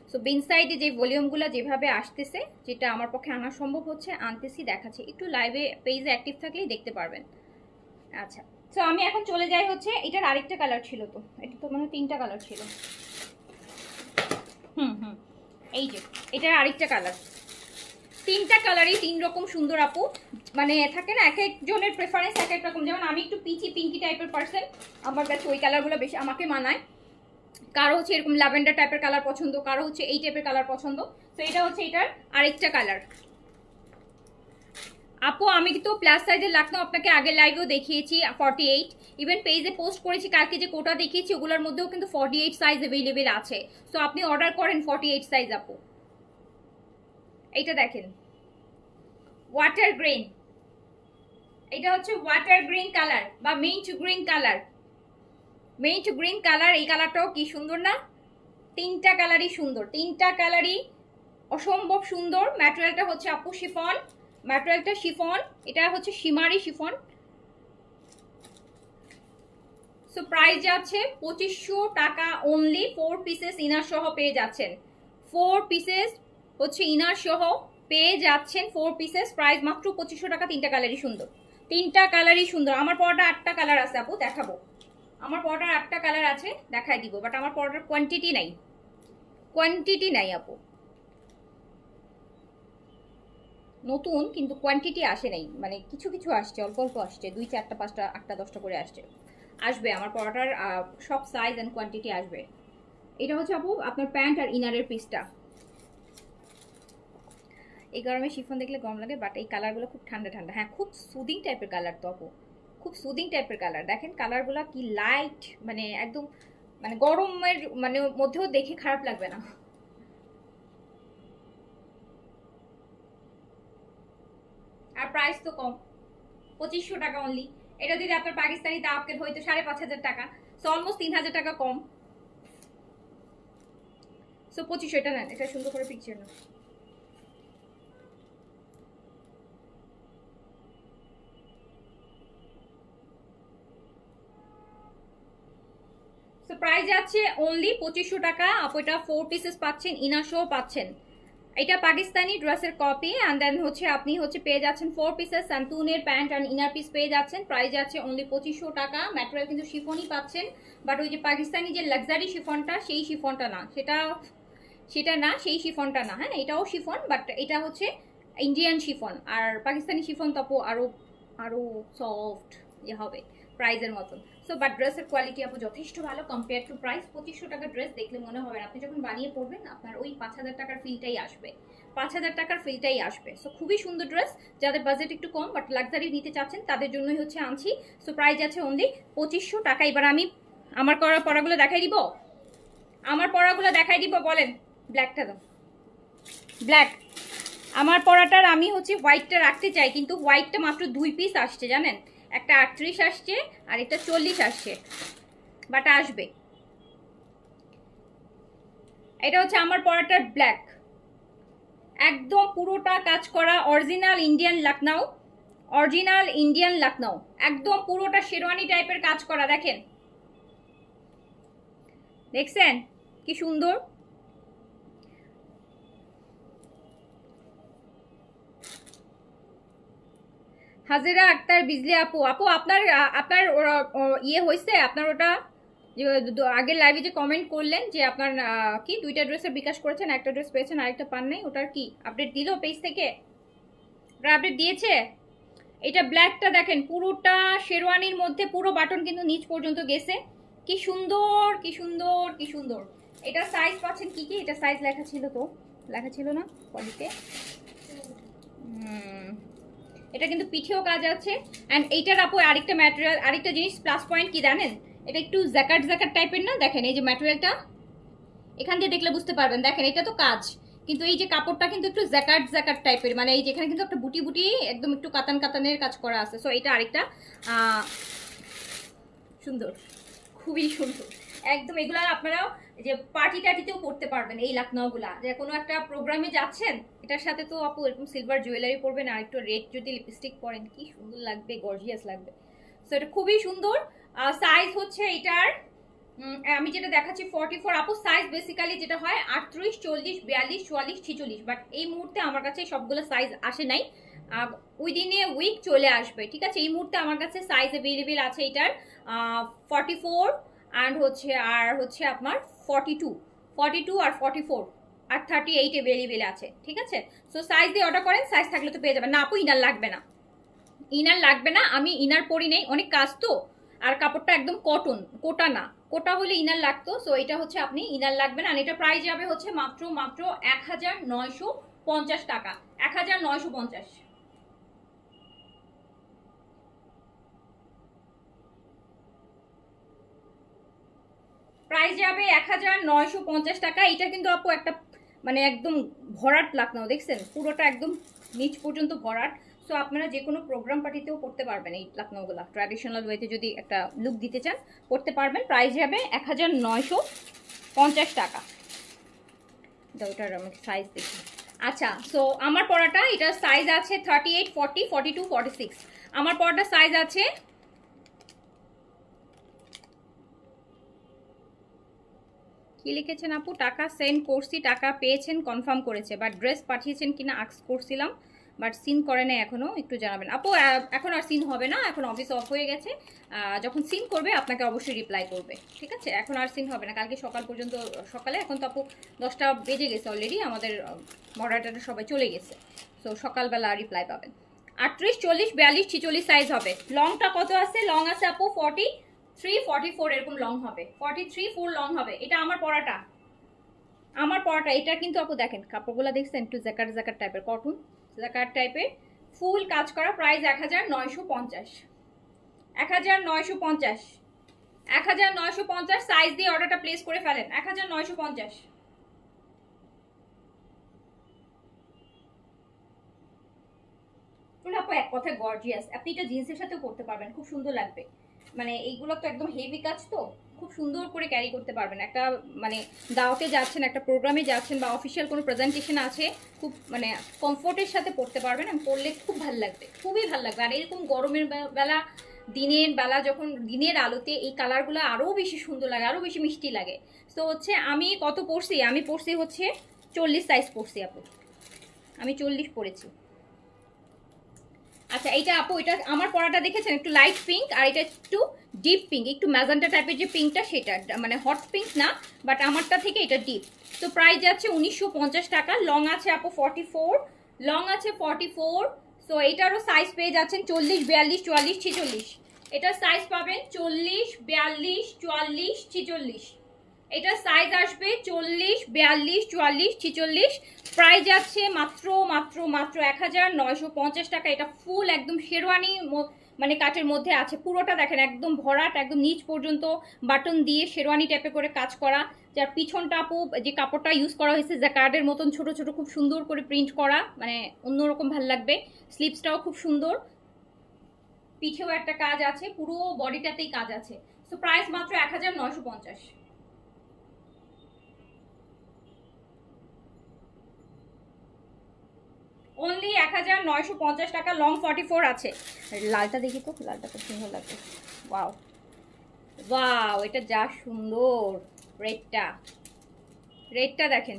সো বিন সাইডে যে ভলিউমগুলো যেভাবে আসতেছে, যেটা আমার পক্ষে আনা সম্ভব হচ্ছে, আনতেছি, দেখাচ্ছি। একটু লাইভে পেজে অ্যাক্টিভ থাকলেই দেখতে পারবেন। আচ্ছা, সো আমি এখন চলে যাই হচ্ছে, এটার আরেকটা কালার ছিল, তো এটা তো মানে 3টা কালার ছিল। এই যে এটার আরেকটা কালার, 3টা কালারই 3 রকম সুন্দর আপু। মানে থাকে না, এক একজনের প্রেফারেন্স এক এক রকম। যেমন আমি একটু পিচি পিঙ্কি টাইপের পার্সন, আমার কাছে ওই কালারগুলো বেশি আমাকে মানায়। কারো হচ্ছে এরকম ল্যাভেন্ডার টাইপের কালার পছন্দ, কারো হচ্ছে এই টাইপের কালার পছন্দ। তো এটা হচ্ছে এটার আরেকটা কালার। আপু আমি কিন্তু প্লাস সাইজের লাখনো আপনাকে আগে লাইভেও দেখিয়েছি 48, ইভেন পেজে পোস্ট করেছি কালকে যে কোটা দেখিয়েছি, ওগুলোর মধ্যেও কিন্তু 48 সাইজ অ্যাভেলেবেল আছে। সো আপনি অর্ডার করেন 48 সাইজ আপু। এইটা দেখেন, ওয়াটার গ্রিন, এটা হচ্ছে ওয়াটার গ্রিন কালার বা mint green colour. Mint green colour, এই কালারটাও কি সুন্দর না? 3টা কালারই সুন্দর, 3টা কালারই অসম্ভব সুন্দর। ম্যাটেরিয়ালটা হচ্ছে আপু শিফন, ম্যাটেরিয়ালটা শিফন, এটা হচ্ছে শিমারি শিফন। সো প্রাইস যাচ্ছে 2500 টাকা অনলি। 4 পিসেস ইনার সহ পেয়ে যাচ্ছেন, 4 পিসেস হচ্ছে ইনার সহ পেয়ে যাচ্ছেন 4 পিসেস। প্রাইস মাত্র 2500 টাকা। 3টা কালারই সুন্দর, 3টা কালারই সুন্দর। আমার পরটা 8টা কালার আছে আপু, দেখাবো। আমার পরটার 8টা কালার আছে, দেখাই দিব, বাট আমার পরটার কোয়ান্টিটি নাই, কোয়ান্টিটি নাই আপু। নতুন কিন্তু কোয়ান্টিটি আসে নাই, মানে কিছু কিছু আসছে, অল্প অল্প আসছে, 2, 4, 5, 8, 10টা করে আসছে। আসবে আমার পরটার সব সাইজ অ্যান্ড কোয়ান্টিটি আসবে। এটা হচ্ছে আপু আপনার প্যান্ট আর ইনারের পিসটা। এই গরমে শিফন দেখলে গরম লাগে, বাট এই কালারগুলো খুব ঠান্ডা ঠান্ডা। হ্যাঁ, খুব সুদিং টাইপের কালার তো আপু, খুব সুদিং টাইপের কালার। দেখেন কালারগুলো কি লাইট, মানে একদম মানে গরমের মানে মধ্যেও দেখে খারাপ লাগবে না। আর প্রাইস তো কম, 2500 টাকা অনলি। এটা যদি আপনার পাকিস্তানি তাওকে হয়তো 5500 টাকা, সো অলমোস্ট 3000 টাকা কম। সো 2500 এটা নেন, এটা সুন্দর করে পিকচার না। সো প্রাইস যাচ্ছে অনলি 2500 টাকা। আপু এটা 4 পিসেস পাচ্ছেন, ইনার সহ পাচ্ছেন। এটা পাকিস্তানি ড্রেসের কপি, অ্যান্ড দেন হচ্ছে আপনি হচ্ছে পেয়ে যাচ্ছেন 4 পিসেস সান্তুনের প্যান্ট অ্যান্ড ইনার পিস পেয়ে যাচ্ছেন। প্রাইস যাচ্ছে অনলি 2500 টাকা। ম্যাটেরিয়াল কিন্তু শিফনই পাচ্ছেন, বাট ওই যে পাকিস্তানি যে লাক্সারি শিফনটা, সেই শিফনটা না, সেটা না, সেই শিফনটা না। হ্যাঁ, এটাও শিফন, বাট এটা হচ্ছে ইন্ডিয়ান শিফন। আর পাকিস্তানি শিফন তো আপু আরো আরো সফট ইয়ে হবে প্রাইজের মতন। সো বাট ড্রেসের কোয়ালিটি আপু যথেষ্ট ভালো কম্পেয়ার টু প্রাইস। 2500 টাকার ড্রেস দেখলে মনে হবে না, আপনি যখন বানিয়ে পড়বেন আপনার ওই 5000 টাকার ফিলটাই আসবে, 5000 টাকার ফিলটাই আসবে। সো খুবই সুন্দর ড্রেস, যাদের বাজেট একটু কম বাট লাক্সারি নিতে চাচ্ছেন তাদের জন্যই হচ্ছে আনছি। সো প্রাইস আছে অনলি 2500 টাকা। এবার আমি আমার করা পড়াগুলো দেখাই দিব, আমার পড়াগুলো দেখাই দিব। বলেন ব্ল্যাকটা দাও, ব্ল্যাক। আমার পড়াটার আমি হচ্ছে হোয়াইটটা রাখতে চাই, কিন্তু হোয়াইটটা মাত্র 2 পিস আসছে জানেন, একটা 38 আসছে আর একটা 40 আসছে, বাট আসবে। এটা হচ্ছে আমার পড়াটার ব্ল্যাক, একদম পুরোটা কাজ করা original Indian Lucknow, original Indian Lucknow, একদম পুরোটা শেরওয়ানি টাইপের কাজ করা। দেখেন, দেখছেন কি সুন্দর। হাজিরা আক্তার বিজলি আপু, আপু আপনার আপনার ইয়ে হয়েছে আপনার ওটা যে আগের লাইভে যে কমেন্ট করলেন যে আপনার কি 2টা ড্রেসের বিকাশ করেছেন, একটা ড্রেস পেয়েছেন আরেকটা পান নাই, ওটার কি আপডেট দিল পেজ থেকে? ওটা আপডেট দিয়েছে? এটা ব্ল্যাকটা দেখেন পুরোটা শেরওয়ানির মধ্যে, পুরো বাটন কিন্তু নিচ পর্যন্ত গেছে। কি সুন্দর কি সুন্দর কি সুন্দর। এটা সাইজ পাচ্ছেন কি কি, এটা সাইজ লেখা ছিল তো, লেখা ছিল না কোয়ালিতে? এটা কিন্তু পিঠেও কাজ আছে। অ্যান্ড এইটার আপু আরেকটা ম্যাটেরিয়াল, আরেকটা জিনিস প্লাস পয়েন্ট কি জানেন, এটা একটু জ্যাকার্ড জ্যাকার্ড টাইপের না, দেখেন এই যে ম্যাটেরিয়ালটা এখান দিয়ে দেখলে বুঝতে পারবেন, দেখেন এটা তো কাজ, কিন্তু এই যে কাপড়টা কিন্তু একটু জ্যাকার্ড জ্যাকার্ড টাইপের, মানে এই যেখানে কিন্তু একটা বুটি বুটি একদম একটু কাতান কাতানের কাজ করা আছে। সো এটা আরেকটা সুন্দর, খুবই সুন্দর একদম। এগুলা আপনারাও যে পার্টি টার্টিতেও পড়তে পারবেন, এই লাকনাওগুলা, যে কোনো একটা প্রোগ্রামে যাচ্ছেন এটার সাথে তো আপু এরকম সিলভার জুয়েলারি পরবেন আর একটু রেড যদি লিপস্টিক পরেন, কি সুন্দর লাগবে, গর্জিয়াস লাগবে। সো এটা খুবই সুন্দর। সাইজ হচ্ছে এটার আমি যেটা দেখাচ্ছি 44। আপু সাইজ বেসিক্যালি যেটা হয় 38, 40, 42, 44, 46, বাট এই মুহূর্তে আমার কাছে সবগুলো সাইজ আসে নাই, উইদিন এ উইক চলে আসবে, ঠিক আছে। এই মুহূর্তে আমার কাছে সাইজ অ্যাভেলেবেল আছে এটার 44 অ্যান্ড হচ্ছে আপনার 42 আর 44 আর 38 অ্যাভেলেবেল আছে, ঠিক আছে। সো সাইজ দিয়ে অর্ডার করেন, সাইজ থাকলে তো পেয়ে যাবেন। না আপু ইনার লাগবে না, ইনার লাগবে না, আমি ইনার পরি নেই, অনেক কাজ তো, আর কাপড়টা একদম কটন, কোটা না, কোটা হলে ইনার লাগতো। সো এটা হচ্ছে আপনি ইনার লাগবে না। আর এটা প্রাইস যাবে হচ্ছে মাত্র 1950 টাকা, 1950। প্রাইস যাবে 1950 টাকা। এটা কিন্তু আপু একটা মানে একদম ভরাট লাকনাও, দেখছেন পুরোটা একদম নিচ পর্যন্ত ভরাট। সো আপনারা যে কোনো প্রোগ্রাম পার্টিতেও করতে পারবেন এই লাকনাওগুলো, ট্র্যাডিশনাল ওয়েতে যদি একটা লুক দিতে চান করতে পারবেন। প্রাইস যাবে 1950 টাকা। ওটার আমি সাইজ দেখি। আচ্ছা, সো আমার পড়াটা এটার সাইজ আছে 38, 40, 42, 46। আমার পড়াটা সাইজ আছে, কি লিখেছেন আপু, টাকা সেন্ড করছি, টাকা পেয়েছেন কনফার্ম করেছে, বাট ড্রেস পাঠিয়েছেন কিনা আস্ক করছিলাম, বাট সিন করে নাই এখনো, একটু জানাবেন আপু। এখন আর সিন হবে না, এখন অফিস অফ হয়ে গেছে, যখন সিন করবে আপনাকে অবশ্যই রিপ্লাই করবে, ঠিক আছে। এখন আর সিন হবে না, কালকে সকাল পর্যন্ত, সকালে এখন তো আপু 10টা বেজে গেছে অলরেডি, আমাদের মডারেটাররা সবাই চলে গেছে। তো সকালবেলা রিপ্লাই পাবেন। 38, 40, 42, 46 সাইজ হবে। লংটা কত আছে, লং আছে আপু 43, 44 এরকম লং হবে, 43, 4 লং হবে। এটা আমার পরাটা, এটা কিন্তু আপু দেখেন কাপড়গুলো দেখছেন, একটু জ্যাকার জ্যাকার টাইপের, কটন জ্যাকার টাইপের, ফুল কাজ করা। প্রাইস 1950, 1950, 1950। সাইজ দিয়ে অর্ডারটা প্লেস করে ফেলেন, 1950। আপু এক কথায় গর্জিয়াস, আপনি এটা জিন্সের সাথেও করতে পারবেন, খুব সুন্দর লাগবে। মানে এইগুলো তো একদম হেভি কাজ, তো খুব সুন্দর করে ক্যারি করতে পারবেন। একটা মানে দাওয়াতে যাচ্ছেন, একটা প্রোগ্রামে যাচ্ছেন, বা অফিসিয়াল কোনো প্রেজেন্টেশন আছে, খুব মানে কমফোর্টের সাথে পড়তে পারবেন, আমি পরলে খুব ভালো লাগবে, খুবই ভালো লাগবে। আর এরকম গরমের বেলা, দিনের বেলা যখন দিনের আলোতে এই কালারগুলো আরও বেশি সুন্দর লাগে, আরও বেশি মিষ্টি লাগে। তো হচ্ছে আমি কত পরছি, আমি পরছি হচ্ছে 40 সাইজ পরছি আপু, আমি 40 পরেছি। আচ্ছা এইটা আপু, এটা আমার পরাটা দেখেছেন একটু লাইট পিঙ্ক, আর এটা একটু ডিপ পিঙ্ক, একটু ম্যাজেন্টা টাইপের যে পিঙ্কটা, সেটা মানে হট পিঙ্ক না, বাট আমারটা থেকে এটা ডিপ। তো প্রাইস যাচ্ছে 1950 টাকা। লং আছে আপু 44, লং আছে 44। সো এটারও সাইজ পেয়ে যাচ্ছেন 40, 42, 44, 46। এটার সাইজ পাবেন 40, 42, 44, 46। এটা সাইজ আসবে 40, 42, 44, 46। প্রাইস যাচ্ছে মাত্র মাত্র মাত্র 1950 টাকা। এটা ফুল একদম শেরওয়ানি মানে কাটের মধ্যে আছে, পুরোটা দেখেন একদম ভরাট, একদম নিচ পর্যন্ত বাটন দিয়ে শেরওয়ানি টাইপে করে কাজ করা। যার পিছনটা আপু যে কাপড়টা ইউজ করা হয়েছে জ্যাকার্ডের মতন ছোট ছোট, খুব সুন্দর করে প্রিন্ট করা, মানে অন্যরকম ভালো লাগবে। স্লিভসটাও খুব সুন্দর, পিঠেও একটা কাজ আছে, পুরো বডিটাতেই কাজ আছে। সো প্রাইস মাত্র 1950, অনলি 1950 টাকা। লং 44 আছে। লালটা দেখি তো, লালটা খুব সুন্দর লাগছে। ওয়াও ওয়াও, এটা যা সুন্দর। রেডটা, রেডটা দেখেন,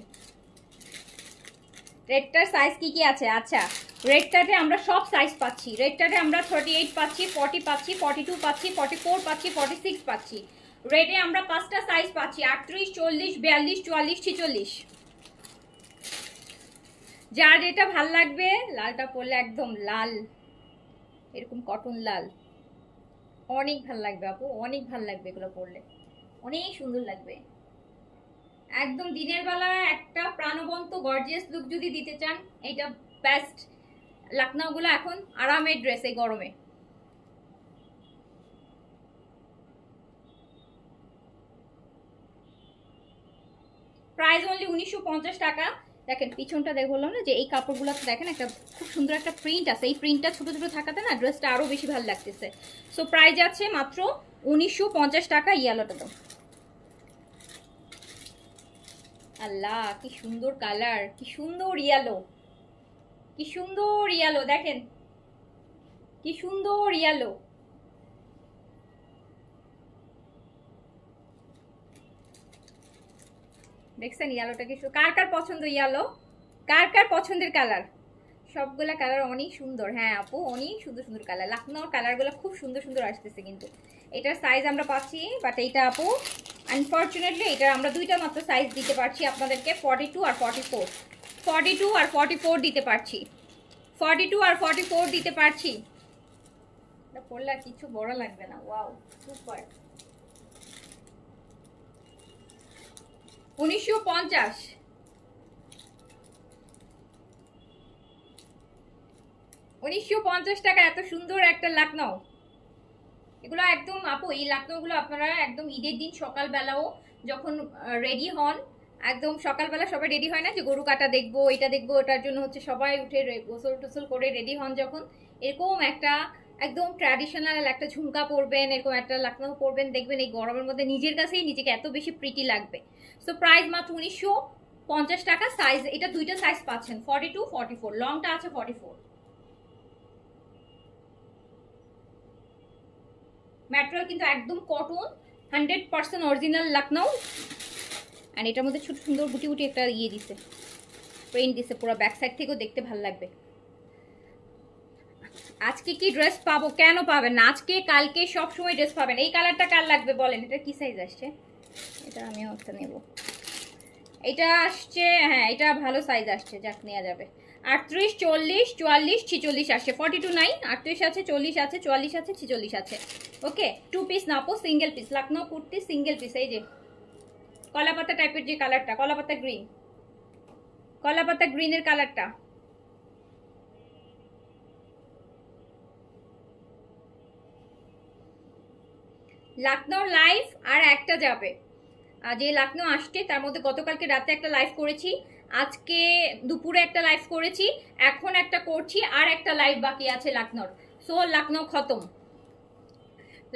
রেডটার সাইজ কি কি আছে। আচ্ছা, রেডটাতে আমরা সব সাইজ পাচ্ছি। রেডটাতে আমরা 38 পাচ্ছি, 40 পাচ্ছি, 42 পাচ্ছি, 44 পাচ্ছি, 46 পাচ্ছি। রেডে আমরা 5টা সাইজ পাচ্ছি, 38, 40, 42, 44, 46। যার যেটা ভাল লাগবে, লালটা পরলে একদম লাল, এরকম কটন লাল, অনেক ভাল লাগবে আপু, অনেক ভাল লাগবে, এগুলো পরলে অনেক সুন্দর লাগবে। একদম দিনের বেলা একটা প্রাণবন্ত গর্জিয়াস লুক যদি দিতে চান, এটা বেস্ট লাকনাওগুলো এখন আরামের ড্রেস এই গরমে। প্রাইস অনলি 1950 টাকা। দেখেন পিছনটা দেখ, বললাম না যে এই কাপড়গুলোতে দেখেন একটা খুব সুন্দর একটা প্রিন্ট আছে, এই প্রিন্টটা ছোট ছোট থাকাতে না ড্রেসটা আরো বেশি ভালো লাগতেছে। সো প্রাইস আছে মাত্র 1950 টাকা। ইয়েলোটা তো আল্লাহ কি সুন্দর কালার, কি সুন্দর ইয়েলো, কি সুন্দর ইয়েলো, দেখেন কি সুন্দর ইয়েলো। দেখছেন ইয়েলোটা কি কার কার পছন্দ ইয়েলো, কার কার পছন্দের কালার? সবগুলা কালার অনেক সুন্দর। হ্যাঁ আপু অনেক সুন্দর সুন্দর কালার, লাকনোর কালারগুলো খুব সুন্দর সুন্দর আসতেছে। কিন্তু এটার সাইজ আমরা পাচ্ছি, বাট এইটা আপু আনফর্চুনেটলি এটা আমরা দুইটা মাত্র সাইজ দিতে পারছি আপনাদেরকে, 42 আর 44। 42 আর 44 দিতে পারছি, 42 আর 44 দিতে পারছি। এটা পরলে আর কিছু বড় লাগবে না। Wow super. 1950, 1950 টাকা এত সুন্দর একটা লাকনো। এগুলো একদম আপু, এই লাকনোগুলো আপনারা একদম ঈদের দিন সকালবেলাও যখন রেডি হন, একদম সকালবেলা সবাই রেডি হয় না যে গরু কাটা দেখবো, এটা দেখবো, ওটার জন্য হচ্ছে সবাই উঠে গোসল টোসল করে রেডি হন, যখন এরকম একটা একদম ট্র্যাডিশনাল একটা ঝুমকা পরবেন, এরকম একটা লাকনো পরবেন, দেখবেন এই গরমের মধ্যে নিজের কাছেই নিজেকে এত বেশি প্রিটি লাগবে। সো প্রাইস মাত্র 1950 টাকা। সাইজ এটা দুইটা সাইজ পাচ্ছেন, 42 44, লংটা আছে 44। ম্যাটেরিয়াল কিন্তু একদম কটন, 100% অরিজিনাল লাকনাউ। আর এটার মধ্যে ছোট সুন্দর গুটি গুটি একটা ইয়ে দিছে, প্রিন্ট দিছে, পুরো ব্যাক সাইড থেকেও দেখতে ভালো লাগবে। আজকে কি ড্রেস পাবো? কেন পাবেন না, আজকে কালকে সব সময় ড্রেস পাবেন। এই কালারটা কার লাগবে বলেন? এটা কি সাইজ আসছে? এটা আমিও একটা নেব। এটা আসছে, হ্যাঁ এটা ভালো সাইজ আসছে, যাক নেওয়া যাবে। 38 40 44 46 আসছে, 42 নাই, 38 আছে, 40 আছে, 44 আছে, 46 আছে। ওকে, 2 পিস নাপো, single piece Lucknow kurti, single piece. এই যে কলাপাতা টাইপের যে কালারটা, কলাপাতা গ্রিন, কলাপাতা গ্রিনের কালারটা। লাকনো লাইভ আর একটা যাবে, যে লাকনো আসছে তার মধ্যে গতকালকে রাতে একটা লাইভ করেছি, আজকে দুপুরে একটা লাইভ করেছি, এখন একটা করছি, আর একটা লাইভ বাকি আছে লাকনোর। সো লাকনো খতম,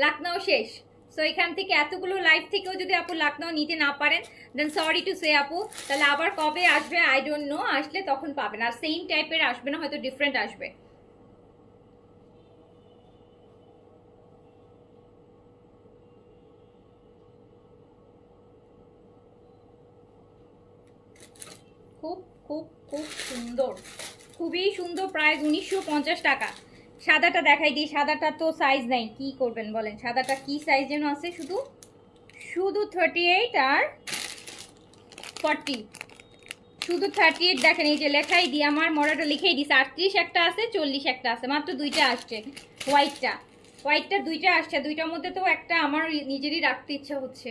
লাকনো শেষ। সো এখান থেকে এতগুলো লাইভ থেকেও যদি আপু লাকনো নিতে না পারেন, দেন সরি টু সে আপু, তাহলে আবার কবে আসবে আই ডোন্ট নো, আসলে তখন পাবেন। আর সেম টাইপের আসবে না, হয়তো ডিফারেন্ট আসবে। খুব খুব খুব সুন্দর, খুবই সুন্দর। প্রাইস 1950 টাকা। সাদাটা দেখাই দিই, সাদাটা তো সাইজ নাই, কি করবেন বলেন? সাদাটা কি সাইজ যেন আছে, শুধু শুধু 38 আর 40, শুধু 38। দেখেন এই যে লেখাই দিই, আমার মরাটা লিখেই দিছে, 38 একটা আছে, 40 একটা আছে, মাত্র দুইটা আসছে। হোয়াইটটা, হোয়াইটটা দুইটা আসছে, দুইটার মধ্যে তো একটা আমার নিজেরই রাখতে ইচ্ছা হচ্ছে।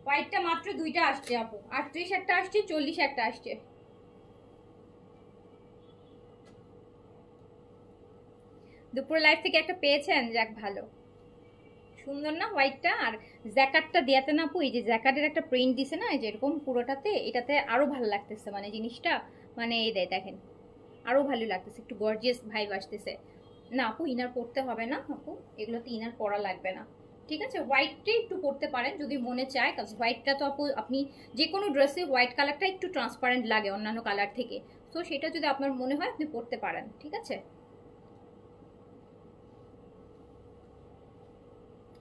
হোয়াইটটা মাত্র দুইটা আসছে আপু, 38 একটা আসছে, 40 একটা আসছে। দুপুরে লাইফ থেকে একটা পেয়েছেন, যাক ভালো। সুন্দর না হোয়াইটটা? আর জ্যাকেটটা দেয়াতে না আপু, এই যে জ্যাকেটের একটা প্রিন্ট দিছে না, এই যে এরকম পুরোটাতে, এটাতে আরো ভালো লাগতেছে, মানে জিনিসটা, মানে এই দেখেন আরো ভালো লাগতেছে, একটু গর্জিয়াস ভাইব আসতেছে। না আপু ইনার পরতে হবে না আপু, এগুলোতে ইনার পরা লাগবে না। ঠিক আছে, হোয়াইটটাই একটু পরতে পারেন যদি মনে চায়, কারণ হোয়াইটটা তো আপু আপনি যে কোনো ড্রেসে হোয়াইট কালারটা একটু ট্রান্সপারেন্ট লাগে অন্যান্য কালার থেকে। তো সেটা যদি আপনার মনে হয় আপনি পরতে পারেন, ঠিক আছে।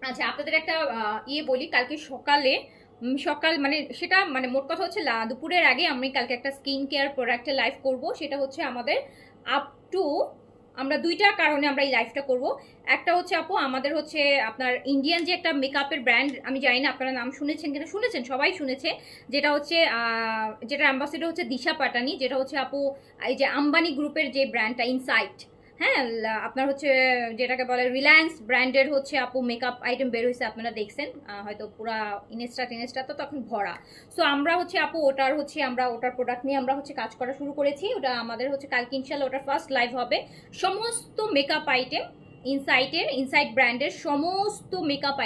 আচ্ছা আপনাদের একটা ইয়ে বলি, কালকে সকালে সকাল মানে সেটা মানে মোট কথা হচ্ছে দুপুরের আগে আমি কালকে একটা স্কিন কেয়ার প্রোডাক্টের লাইভ করব। সেটা হচ্ছে আমাদের আপ টু, আমরা দুইটা কারণে আমরা এই লাইভটা করব। একটা হচ্ছে আপু আমাদের হচ্ছে আপনার ইন্ডিয়ান যে একটা মেকআপের ব্র্যান্ড, আমি জানি না আপনারা নাম শুনেছেন কিনা, শুনেছেন সবাই শুনেছে, যেটা হচ্ছে যেটা অ্যাম্বাসেডর হচ্ছে দিশা পাটানি, যেটা হচ্ছে আপু এই যে আম্বানি গ্রুপের যে ব্র্যান্ডটা ইনসাইট। হ্যাঁ আপনার হচ্ছে যেটাকে বলে রিলায়েন্স ব্র্যান্ডের হচ্ছে আপু মেকআপ আইটেম বের হয়েছে, আপনারা দেখছেন হয়তো পুরা ইনস্টা তো তখন ভরা। সো আমরা হচ্ছে আপু আমরা ওটার প্রোডাক্ট নিয়ে আমরা হচ্ছে কাজ করা শুরু করেছি। ওটা আমাদের হচ্ছে কালকে ইনশাল্লাহ ওটার ফার্স্ট লাইভ হবে। সমস্ত মেকআপ আইটেম ইনসাইট ব্র্যান্ডের সমস্ত মেকআপ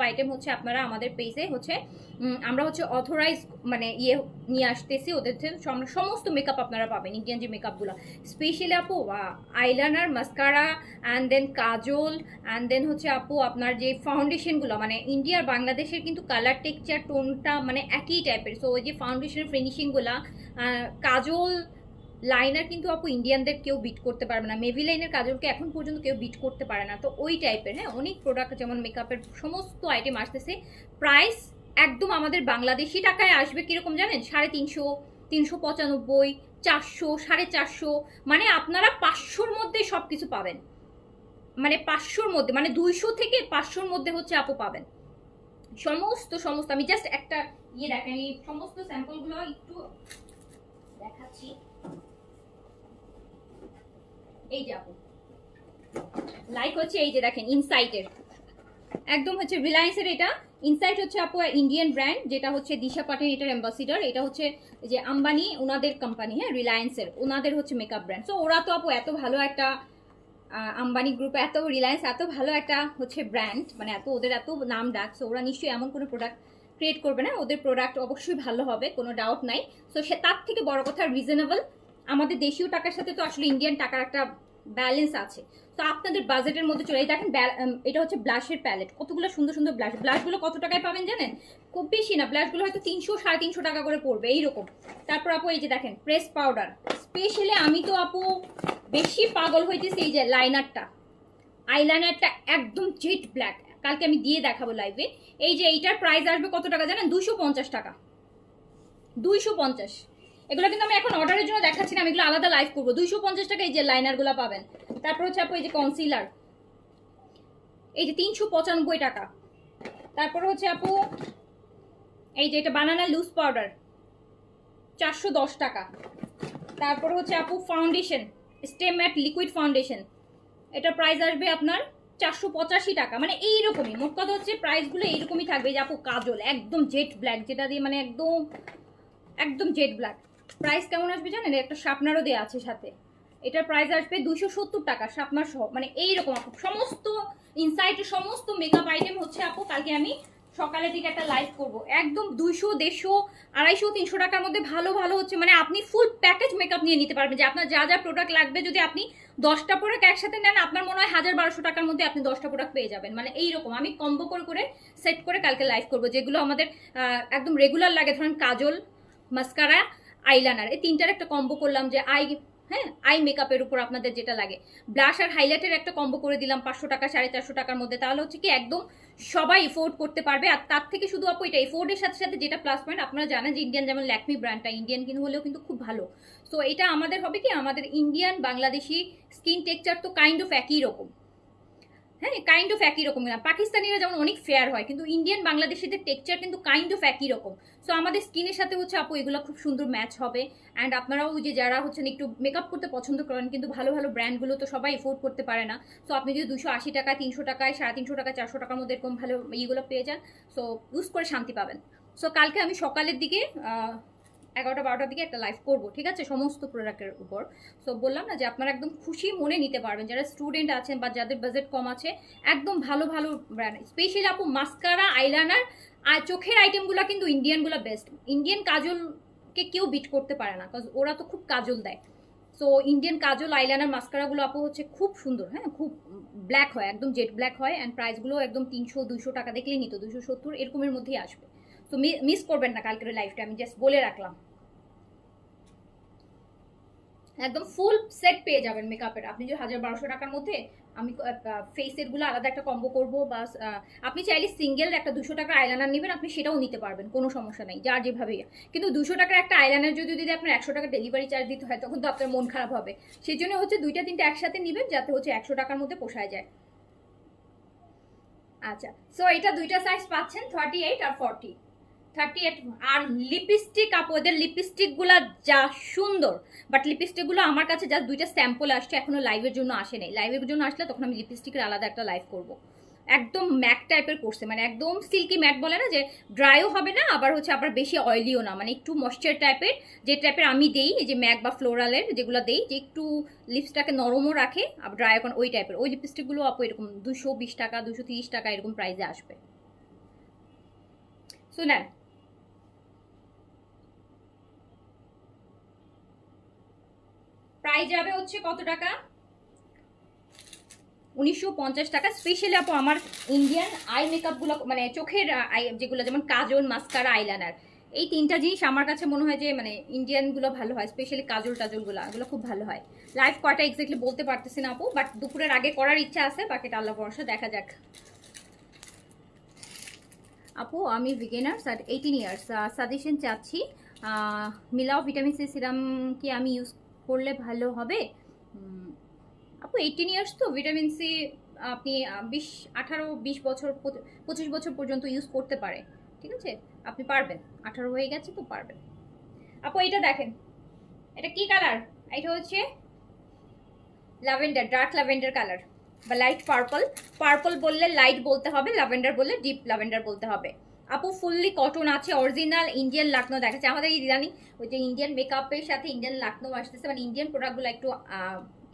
আইটেম হচ্ছে আপনারা আমাদের পেজে হচ্ছে আমরা হচ্ছে অথরাইজ মানে নিয়ে আসতেছি ওদের থেকে। সমস্ত মেকআপ আপনারা পাবেন, ইন্ডিয়ান যে মেকআপগুলো স্পেশালি আপু eyeliner, mascara and then kajal and then হচ্ছে আপু আপনার যে ফাউন্ডেশনগুলো মানে ইন্ডিয়ার বাংলাদেশের কিন্তু কালার টেক্সচার টোনটা মানে একই টাইপের। সো ওই যে ফাউন্ডেশনের ফিনিশিংগুলা, কাজল লাইনার কিন্তু আপু ইন্ডিয়ানদের কেউ বিট করতে পারবে না, মেভি লাইনের কাজলকে এখন পর্যন্ত কেউ বিট করতে পারে না। তো ওই টাইপের হ্যাঁ অনেক প্রোডাক্ট যেমন মেকআপের সমস্ত আইটেম আসতেছে। প্রাইস একদম আমাদের বাংলাদেশি টাকায় আসবে কিরকম জানেন, 350, 395, 400, 450, মানে আপনারা 500-র মধ্যে সব কিছু পাবেন। মানে 500-র মধ্যে মানে 200 থেকে 500-র মধ্যে হচ্ছে আপু পাবেন সমস্ত। আমি জাস্ট একটা দেখেন এই সমস্ত স্যাম্পলগুলো একটু দেখাচ্ছি। এই যে আপু লাইক হচ্ছে এই যে দেখেন ইনসাইটের একদম হচ্ছে রিলায়েন্সের এটা ইনসাইট হচ্ছে আপু ইন্ডিয়ান ব্র্যান্ড, যেটা হচ্ছে দিশা পাটেল এটার অ্যাম্বাসিডর। এটা হচ্ছে যে আম্বানি ওনাদের কোম্পানি, হ্যাঁ রিলায়েন্সের ওনাদের হচ্ছে মেকআপ ব্র্যান্ড। সো ওরা তো আপু এত ভালো একটা আম্বানি গ্রুপ, এত রিলায়েন্স এত ভালো একটা হচ্ছে ব্র্যান্ড, মানে ওদের এত নাম ডাক। সো ওরা নিশ্চয়ই এমন কোনো প্রোডাক্ট ক্রিয়েট করবে না, ওদের প্রোডাক্ট অবশ্যই ভালো হবে, কোনো ডাউট নাই। সো সে তার থেকে বড় কথা রিজনেবল। আমাদের দেশীয় টাকার সাথে তো আসলে ইন্ডিয়ান টাকার একটা ব্যালেন্স আছে। তো আপনাদের বাজেটের মধ্যে চলে দেখেন এটা হচ্ছে ব্লাশের প্যালেট, কতগুলো সুন্দর সুন্দর ব্লাশগুলো কত টাকায় পাবেন জানেন, খুব বেশি না, ব্লাশগুলো হয়তো 300, 350 টাকা করে পড়বে এইরকম। তারপর আপু এই যে দেখেন প্রেস পাউডার, স্পেশালি আমি তো আপু বেশি পাগল হইতেছি এই যে আইলাইনারটা একদম জেট ব্ল্যাক, কালকে আমি দিয়ে দেখাবো লাইভে। এই যে এইটার প্রাইস আসবে কত টাকা জানেন, 250 টাকা, 250। এগুলো কিন্তু আমি এখন অর্ডারের জন্য দেখাচ্ছি না, আমি এগুলো আলাদা লাইভ করবো। 250 টাকা এই যে লাইনারগুলো পাবেন। তারপর হচ্ছে আপু এই যে কনসিলার, এই যে 395 টাকা। তারপর হচ্ছে আপু এই যে এটা বানানা লুজ পাউডার, 410 টাকা। তারপর হচ্ছে আপু foundation stay mat liquid foundation, এটা প্রাইস আসবে আপনার 485 টাকা। মানে এইরকমই, মোট কথা হচ্ছে প্রাইসগুলো এইরকমই থাকবে। যে আপু কাজল একদম জেট ব্ল্যাক, যেটা দিয়ে মানে একদম জেট ব্ল্যাক, প্রাইস কেমন আসবে জানেন, একটা শার্পনারও দেওয়া আছে সাথে, এটার প্রাইস আসবে 270 টাকা শার্পনার সহ। মানে এইরকম আপু সমস্ত ইনসাইটের সমস্ত মেকআপ আইটেম হচ্ছে আপু কালকে আমি সকালের দিকে একটা লাইভ করব। একদম 200, 150, 250, 300 টাকার মধ্যে ভালো ভালো হচ্ছে মানে আপনি ফুল প্যাকেজ মেকআপ নিয়ে নিতে পারবেন। যে আপনার যা যা প্রোডাক্ট লাগবে, যদি আপনি 10টা প্রোডাক্ট একসাথে নেন আপনার মনে হয় 1000-1200 টাকার মধ্যে আপনি 10টা প্রোডাক্ট পেয়ে যাবেন। মানে এইরকম আমি কম্বো করে সেট করে কালকে লাইভ করব, যেগুলো আমাদের একদম রেগুলার লাগে। ধরেন কাজল, মাস্কারা, আইলাইনার, এই তিনটার একটা কম্বো করলাম। যে আই মেকআপের উপর আপনাদের যেটা লাগে, ব্লাশ আর হাইলাইটের একটা কম্বো করে দিলাম 500 টাকা, 450 টাকার মধ্যে। তাহলে হচ্ছে কি একদম সবাই এফোর্ড করতে পারবে। আর তার থেকে শুধু আপু এটা এফোর্ডের সাথে সাথে যেটা প্লাস পয়েন্ট, আপনারা জানেন যে ইন্ডিয়ান যেমন ল্যাকমি ব্র্যান্ডটা ইন্ডিয়ান কিন্তু হলেও কিন্তু খুব ভালো। সো এটা আমাদের হবে কি, আমাদের ইন্ডিয়ান বাংলাদেশি স্কিন টেক্সচার তো কাইন্ড অফ একই রকম, হ্যাঁ কাইন্ড অফ একই রকম। পাকিস্তানিরা যেমন অনেক ফেয়ার হয়, কিন্তু ইন্ডিয়ান বাংলাদেশিদের টেক্সচার কিন্তু কাইন্ড অফ একই রকম। সো আমাদের স্কিনের সাথে হচ্ছে আপু এগুলো খুব সুন্দর ম্যাচ হবে। অ্যান্ড আপনারাও যে যারা হচ্ছেন একটু মেকআপ করতে পছন্দ করেন কিন্তু ভালো ভালো ব্র্যান্ডগুলো তো সবাই এফোর্ড করতে পারে না। সো আপনি যদি 280 টাকা, 300 টাকায়, 350 টাকা, 400 টাকার মধ্যে এরকম ভালো ইয়েগুলো পেয়ে যান, সো ইউজ করে শান্তি পাবেন। সো কালকে আমি সকালের দিকে 11টা-12টার দিকে একটা লাইভ করবো, ঠিক আছে, সমস্ত প্রোডাক্টের উপর। সো বললাম না যে আপনারা একদম খুশি মনে নিতে পারবেন, যারা স্টুডেন্ট আছেন বা যাদের বাজেট কম আছে, একদম ভালো ভালো ব্র্যান্ড। স্পেশালি আপু মাস্কারা, আইলাইনার আর চোখের আইটেমগুলো কিন্তু ইন্ডিয়ানগুলো বেস্ট। ইন্ডিয়ান কাজলকে কেউ বিট করতে পারে না, কারণ ওরা তো খুব কাজল দেয়। সো ইন্ডিয়ান কাজল, আইলাইনার, মাস্কারাগুলো আপু হচ্ছে খুব সুন্দর, হ্যাঁ খুব ব্ল্যাক হয়, একদম জেট ব্ল্যাক হয়। অ্যান্ড প্রাইসগুলো একদম 300-200 টাকা দেখলেই নিত, 270 এরকমের মধ্যেই আসবে। তো মিস করবেন না কালকের লাইফটা, আমি জাস্ট বলে রাখলাম। একদম ফুল সেট পেয়ে যাবেন মেকআপের। আপনি যদি 1000-1200 টাকার মধ্যে, আমি ফেসের গুলো আলাদা একটা কম্বো করবো, বা আপনি চাইলে সিঙ্গেল একটা 200 টাকার আইলাইনার নেবেন, আপনি সেটাও নিতে পারবেন, কোনো সমস্যা নেই, যার যেভাবে। কিন্তু 200 টাকার একটা আইলাইনার যদি আপনার 100 টাকা ডেলিভারি চার্জ দিতে হয়, তখন তো আপনার মন খারাপ হবে। সেই জন্য হচ্ছে 2টা-3টা একসাথে নেবেন, যাতে হচ্ছে 100 টাকার মধ্যে পোষায় যায়। আচ্ছা, সো এটা 2টা সাইজ পাচ্ছেন, 38 আর 40। 38। আর লিপস্টিক আপু, এদের লিপস্টিক গুলা যা সুন্দর, বাট লিপস্টিক গুলো আমার কাছে জাস্ট দুইটা স্যাম্পল আসছে, এখনো লাইভের জন্য আসে নাই। লাইভের জন্য আসলে তখন আমি লিপস্টিকের আলাদা একটা লাইভ করব। একদম ম্যাট টাইপের করছে, মানে একদম সিল্কি ম্যাট বলে না, যে ড্রাইও হবে না আবার হচ্ছে আবার বেশি অয়েলিও না, মানে একটু ময়েশ্চার টাইপের, যে টাইপের আমি দেই এই যে ম্যাক বা ফ্লোরালের যেগুলো দেই, যে একটু লিপসটাকে নরমও রাখে আবার ড্রাই এখন ওই টাইপের। ওই লিপস্টিকগুলো আপু এরকম 220 টাকা 230 টাকা এরকম প্রাইসে আসবে। শুনেন, প্রাইস যাবে হচ্ছে কত টাকা? 1950 টাকা। স্পেশালি আপু আমার ইন্ডিয়ান আই মেকআপ গুলো, মানে চোখের আই যেগুলো, যেমন কাজল, মাস্কারা, আইলাইনার, এই তিনটা জিনিস আমার কাছে মনে হয় যে মানে ইন্ডিয়ান গুলো ভালো হয়, স্পেশালি কাজল টাজল গুলো, এগুলো খুব ভালো হয়। লাইভ কয়টা এক্স্যাক্টলি বলতে পারতেছি না আপু, বাট দুপুরের আগে করার ইচ্ছা আছে, বাকিটা আল্লাহ ভরসা, দেখা যাক। আপু আমি বিগিনার, 18 ইয়ার্স, সাজেশন চাচ্ছি। মিলাও ভিটামিন সি সিরাম কি আমি ইউজ করলে ভালো হবে? আপু 18 ইয়ার্স তো ভিটামিন সি আপনি 18 20 বছর 25 বছর পর্যন্ত ইউজ করতে পারে, ঠিক আছে, আপনি পারবেন, 18 হয়ে গেছে তো পারবেন। আপু এটা দেখেন, এটা কি কালার? এটা হচ্ছে ল্যাভেন্ডার, ডার্ক ল্যাভেন্ডার কালার বা লাইট পার্পল। পার্পল বললে লাইট বলতে হবে, ল্যাভেন্ডার বললে ডিপ ল্যাভেন্ডার বলতে হবে। আপু ফুললি কটন আছে, অরিজিনাল ইন্ডিয়ান লাকনো দেখাচ্ছে। আমাদের ইদানিং ওই যে ইন্ডিয়ান মেকআপের সাথে ইন্ডিয়ান লাকনো আসতেছে, মানে ইন্ডিয়ান প্রোডাক্টগুলো একটু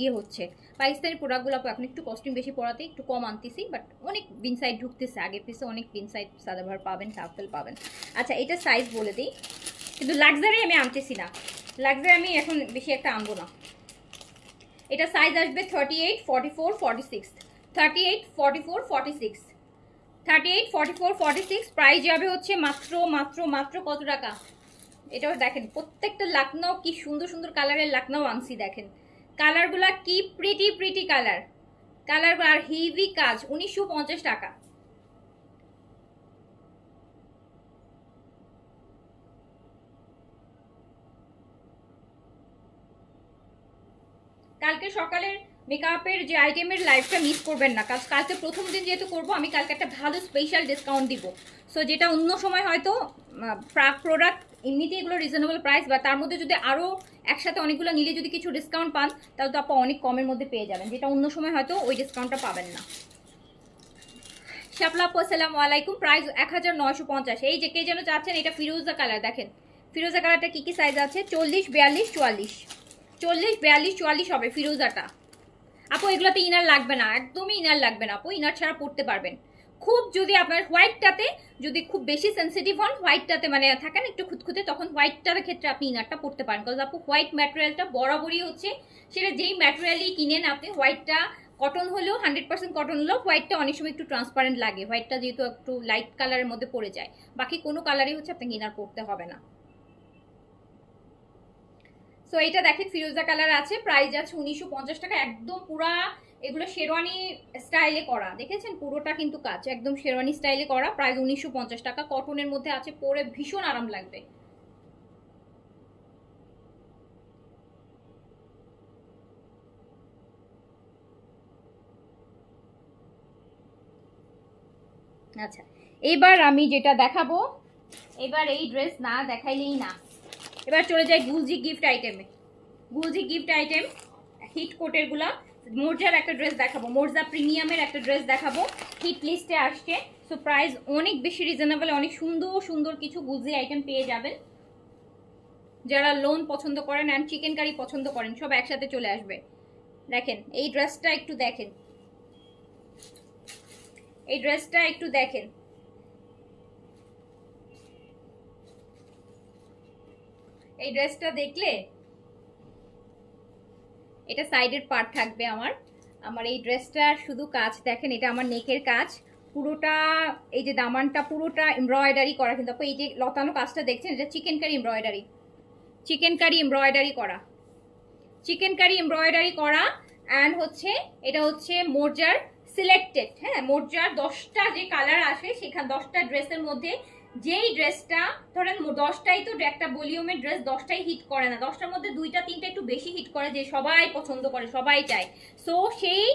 ইয়ে হচ্ছে। পাকিস্তানি প্রোডাক্টগুলো এখন একটু কস্টিউম বেশি পড়াতে একটু কম আনতেছি, বাট অনেক বিনসাইড ঢুকতেছে, আগে পিছে অনেক বিনসাইড সাদাভার পাবেন, টাফেল পাবেন। আচ্ছা এটা সাইজ বলে দিই, কিন্তু লাক্সারি আমি আনতেছি না, লাক্সারি আমি এখন বেশি একটা আনবো না। এটা সাইজ আসবে 38 44 46, 38 44 46, 38 44 46। প্রাইস যাবে হচ্ছে মাত্র মাত্র মাত্র কত টাকা? এটাও দেখেন, প্রত্যেকটা লাকনাও কি সুন্দর সুন্দর কালারের লাকনাও আনছি, দেখেন কালারগুলা কি প্রিটি প্রিটি কালার, কালারগুলো আর হেভি কাজ। 1950 টাকা। কালকে সকালের মেকআপের যে আইটেমের লাইভটা মিস করবেন না, কালকে প্রথম দিন যেহেতু করবো আমি, কালকে একটা ভালো স্পেশাল ডিসকাউন্ট দিব। সো যেটা অন্য সময় হয়তো প্রোডাক্ট এমনিতে এগুলো রিজনেবল প্রাইস, বা তার মধ্যে যদি আরও একসাথে অনেকগুলো নিলে যদি কিছু ডিসকাউন্ট পান, তাহলে তো আপনি অনেক কমের মধ্যে পেয়ে যাবেন, যেটা অন্য সময় হয়তো ওই ডিসকাউন্টটা পাবেন না। শাপলা আপু আসসালামু আলাইকুম। প্রাইস 1950। এই যে কে যেন চাচ্ছেন, এটা ফিরোজা কালার, দেখেন ফিরোজা কালারটা কি কি সাইজ আছে? 40 42 44, 40 42 44 হবে ফিরোজাটা। আপু এগুলোতে ইনার লাগবে না, একদমই ইনার লাগবে না আপু, ইনার ছাড়া পড়তে পারবেন। খুব যদি আপনার হোয়াইটটাতে যদি খুব বেশি সেন্সিটিভ হন, হোয়াইটটাতে মানে থাকেন একটু খুঁতখুঁতে, তখন হোয়াইটটার ক্ষেত্রে আপনি ইনারটা পড়তে পারেন। কারণ আপু হোয়াইট ম্যাটেরিয়ালটা বরাবরই হচ্ছে, সেটা যেই ম্যাটেরিয়ালই কিনেন আপনি, হোয়াইটটা কটন হলেও 100% কটন হলেও হোয়াইটটা অনেক সময় একটু ট্রান্সপারেন্ট লাগে, হোয়াইটটা যেহেতু একটু লাইট কালারের মধ্যে পড়ে যায়। বাকি কোনো কালারই হচ্ছে আপনাকে ইনার পড়তে হবে না। সো এইটা দেখেন ফিরোজা কালার আছে, প্রাইস আছে 1950 টাকা। একদম পুরা এগুলো শেরওয়ানি স্টাইলে করা, দেখেছেন পুরোটা কিন্তু কাজ একদম শেরওয়ানি স্টাইলে করা। প্রাইস 1950 টাকা, কটনের মধ্যে আছে, পরে ভীষণ আরাম লাগবে। আচ্ছা এবার আমি যেটা দেখাবো, এবার এই ড্রেস না দেখাইলেই না, এবার চলে যাই গুলজি গিফট আইটেমে। গুলজি গিফট আইটেম হিট কোটের গুলা, মোর্জার একটা ড্রেস দেখাবো, মোর্জা প্রিমিয়ামের একটা ড্রেস দেখাবো, হিট লিস্টে আসছে। সো প্রাইস অনেক বেশি রিজনেবল, অনেক সুন্দর সুন্দর কিছু গুলজি আইটেম পেয়ে যাবেন। যারা লোন পছন্দ করেন অ্যান্ড চিকেন কারি পছন্দ করেন, সব একসাথে চলে আসবে। দেখেন এই ড্রেসটা একটু দেখেন, এই ড্রেসটা একটু দেখেন, এই ড্রেসটা দেখলে, এটা সাইডের পার্ট থাকবে আমার, আমার এই ড্রেসটার শুধু কাজ দেখেন, এটা আমার নেকের কাজ পুরোটা, এই যে দামানটা পুরোটা এমব্রয়ডারি করা, কিন্তু আপু এই যে লতানো কাজটা দেখছেন, এটা chikankari embroidery, chikankari embroidery করা, চিকেন কারি এমব্রয়ডারি করা। অ্যান্ড হচ্ছে এটা হচ্ছে মোর্জার সিলেক্টেড, হ্যাঁ মোর্জার 10টা যে কালার আসে, সেখানে 10টা ড্রেসের মধ্যে যেই ড্রেসটা ধরেন 10টাই তো একটা ভলিউমের ড্রেস, 10টাই হিট করে না, 10টার মধ্যে 2টা 3টা একটু বেশি হিট করে, যে সবাই পছন্দ করে সবাই চায়। সো সেই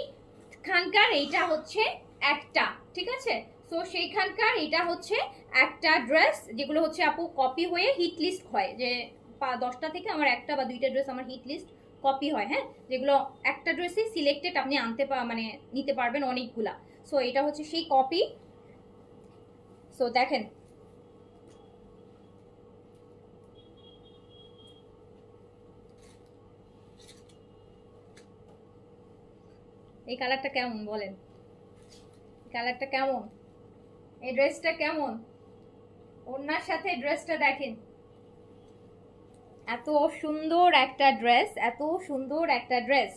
খানকার এইটা হচ্ছে একটা, ঠিক আছে। সো সেইখানকার এটা হচ্ছে একটা ড্রেস যেগুলো হচ্ছে আপু কপি হয়ে হিট লিস্ট হয়, যে 10টা থেকে আমার একটা বা দুইটা ড্রেস আমার হিট লিস্ট কপি হয়, হ্যাঁ, যেগুলো একটা ড্রেসই সিলেক্টেড আপনি মানে নিতে পারবেন অনেকগুলা। সো এটা হচ্ছে সেই কপি। সো দেখেন এই কালারটা কেমন বলেন, কালারটা কেমন, এই ড্রেসটা কেমন, ওনার সাথে ড্রেসটা দেখেন, এত সুন্দর একটা ড্রেস, এত সুন্দর একটা ড্রেস।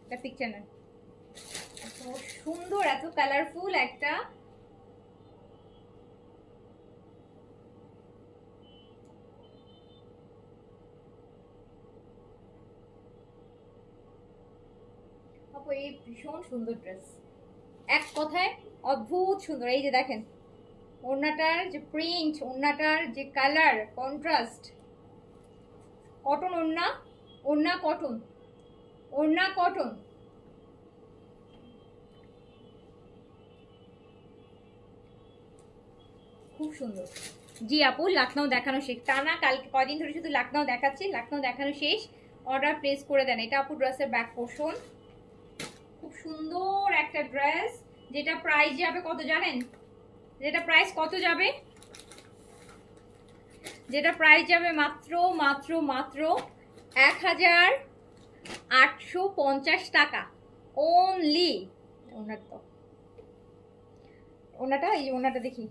একটা পিকচার নেন, এত সুন্দর এত কালারফুল একটা এই ভীষণ সুন্দর ড্রেস, এক কথায় অদ্ভুত সুন্দর। এই যে দেখেন ওড়নাটার যে প্রিন্ট, ওড়নাটার যে কালার কন্ট্রাস্ট, কটন ওড়না, ওড়না কটন, ওড়না কটন, খুব সুন্দর। জি আপু লাখনৌ দেখানো শেষ, টানা কালকে কয়দিন ধরে শুধু লাখনৌ দেখাচ্ছি, লাখনৌ দেখানো শেষ, অর্ডার প্লেস করে দেন। এটা আপু ড্রেসের ব্যাক পোর্শন, খুব সুন্দর একটা ড্রেস, যেটা প্রাইস যাবে কত জানেন, যেটা প্রাইস কত যাবে, যেটা প্রাইস যাবে মাত্র মাত্র মাত্র 1850 টাকা অনলি। ওনাটা এই ওনাটা দেখি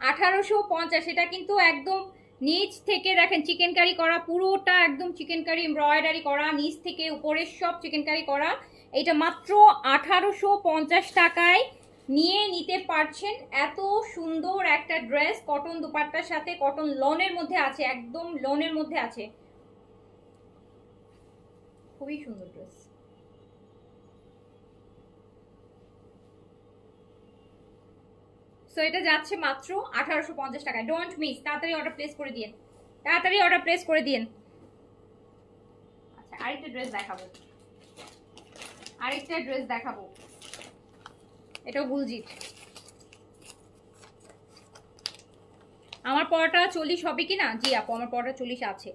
1850, এটা কিন্তু একদম নিচ থেকে দেখেন চিকেন কারি করা, পুরোটা একদম চিকেন কারি এমব্রয়ডারি করা, নিচ থেকে উপরের সব চিকেন কারি করা। এটা মাত্র 1850 টাকায় নিয়ে নিতে পারছেন। এত সুন্দর একটা ড্রেস, কটন দুপাট্টার সাথে, কটন লনের মধ্যে আছে, একদম লনের মধ্যে আছে, খুবই সুন্দর ড্রেস। সো এটা যাচ্ছে মাত্র 1850 টাকায়, ডোন্ট মিস, তাড়াতাড়ি অর্ডার প্লেস করে দিন, তাড়াতাড়ি অর্ডার প্লেস করে দিন। আচ্ছা আরেকটা ড্রেস দেখাবো, আরেকটা ড্রেস দেখাবো, এটাও গুলজিট। আমার পরাটা 40 হবে কি না? জি আপু আমার পরাটা 40 আছে,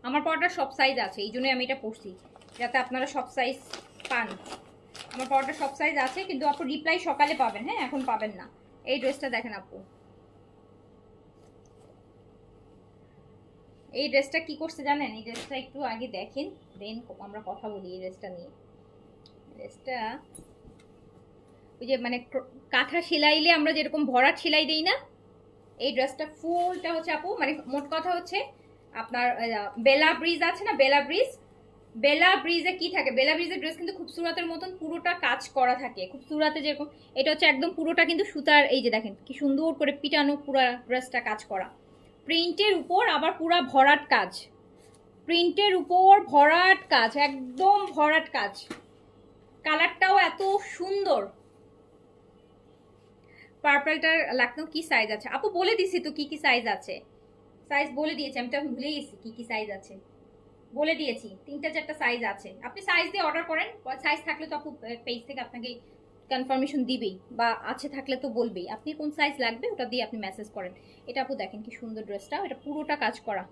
আমার পরাটা সব সাইজ আছে, এই জন্যই আমি এটা পরছি যাতে আপনারা সব সাইজ পান। আমার পরাটা সব সাইজ আছে, কিন্তু আপু রিপ্লাই সকালে পাবেন, হ্যাঁ এখন পাবেন না। এই ড্রেসটা দেখেন আপু, এই ড্রেসটা কি করছে জানেন, এই ড্রেসটা একটু আগে দেখেন দেন আমরা কথা বলি এই ড্রেসটা নিয়ে। ড্রেসটা ওই যে মানে কাঁথা সেলাইলে আমরা যেরকম ভরাট সেলাই দেই না, এই ড্রেসটা ফুলটা হচ্ছে আপু মানে মোট কথা হচ্ছে আপনার বেলা ব্রিজ আছে না, বেলা ব্রিজ, বেলা ব্রিজে কি থাকে, বেলা ব্রিজের ড্রেস কিন্তু খুবসুরাতের মতন পুরোটা কাজ করা থাকে, খুবসুরাতে যেরকম এটা হচ্ছে একদম পুরোটা কিন্তু সুতার, এই যে দেখেন কি সুন্দর করে পিটানো পুরো ড্রেসটা কাজ করা, প্রিন্টের উপর আবার পুরা ভরাট কাজ, প্রিন্টের উপর ভরাট কাজ, একদম ভরাট কাজ, কালারটাও এত সুন্দর। পার্পলটার লাখনৌ কি সাইজ আছে আপু বলে দিছি তো, কি কি সাইজ আছে, সাইজ বলে দিয়েছি, আমি তো এখন ভুলে গেছি কি কি সাইজ আছে, বলে দিয়েছি 3-4টা সাইজ আছে, আপনি সাইজ দিয়ে অর্ডার করেন, সাইজ থাকলে তো আপু পেজ থেকে আপনাকে কনফার্মেশন দিবেই, বা আছে থাকলে তো বলবেই আপনি কোন সাইজ লাগবে, ওটা দিয়ে আপনি মেসেজ করেন। এটা আপু দেখেন কি সুন্দর ড্রেসটা, এটা পুরোটা কাজ করা,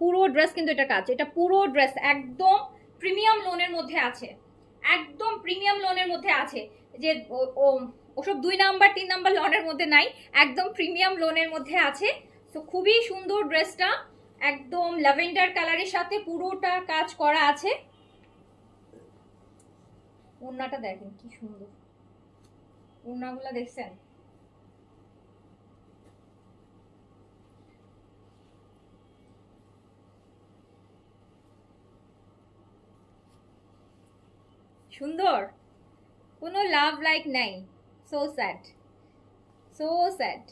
পুরো ড্রেস কিন্তু এটা কাজ, এটা পুরো ড্রেস একদম প্রিমিয়াম লোনের মধ্যে আছে, একদম প্রিমিয়াম লোনের মধ্যে আছে, যে ওসব 2 নাম্বার 3 নাম্বার লোনের মধ্যে নাই, একদম প্রিমিয়াম লোনের মধ্যে আছে। তো খুবই সুন্দর ড্রেসটা, একদম ল্যাভেন্ডার কালারের সাথে পুরোটা কাজ করা আছে। ওড়নাটা দেখেন কি সুন্দর, ওড়নাগুলো দেখছেন, সুন্দর, কোনো লাভ লাইক নাই, সো স্যাড, সো স্যাড।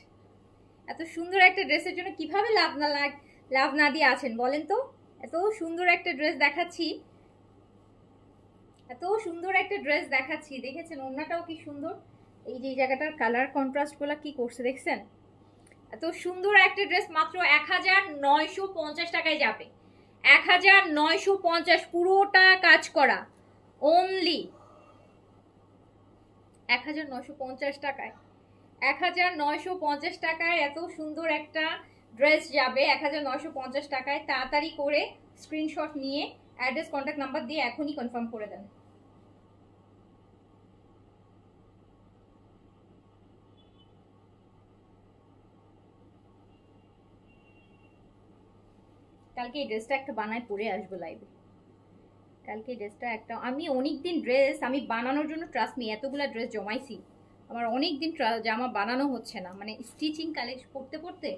এত সুন্দর একটা ড্রেসের জন্য কিভাবে লাভ না দিয়ে আছেন বলেন তো, এত সুন্দর একটা ড্রেস দেখাচ্ছি, এত সুন্দর একটা ড্রেস দেখাচ্ছি, দেখেছেন ওড়নাটাও কি সুন্দর, এই যে এই জায়গাটার কালার কন্ট্রাস্ট গুলা কি করছে দেখছেন, এত সুন্দর একটা ড্রেস মাত্র 1950 টাকায় যাবে, 1950, পুরোটা কাজ করা অনলি 1950 টাকায়, 1950 টাকায় এত সুন্দর একটা ড্রেস যাবে 1950 টাকায়। তাড়াতাড়ি করে স্ক্রিনশট নিয়ে অ্যাড্রেস কন্ট্যাক্ট নাম্বার দিয়ে এখনই কনফার্ম করে দেন। কালকে এই ড্রেসটা একটা বানায় পরে আসবো লাইভে। কালকে ড্রেসটা একটা আমি অনেকদিন ড্রেস আমি বানানোর জন্য ট্রাস্ট মি এতগুলা ড্রেস জমাইছি, আমার অনেক দিন জামা বানানো হচ্ছে না, মানে স্টিচিং কালেক্ট করতে করতে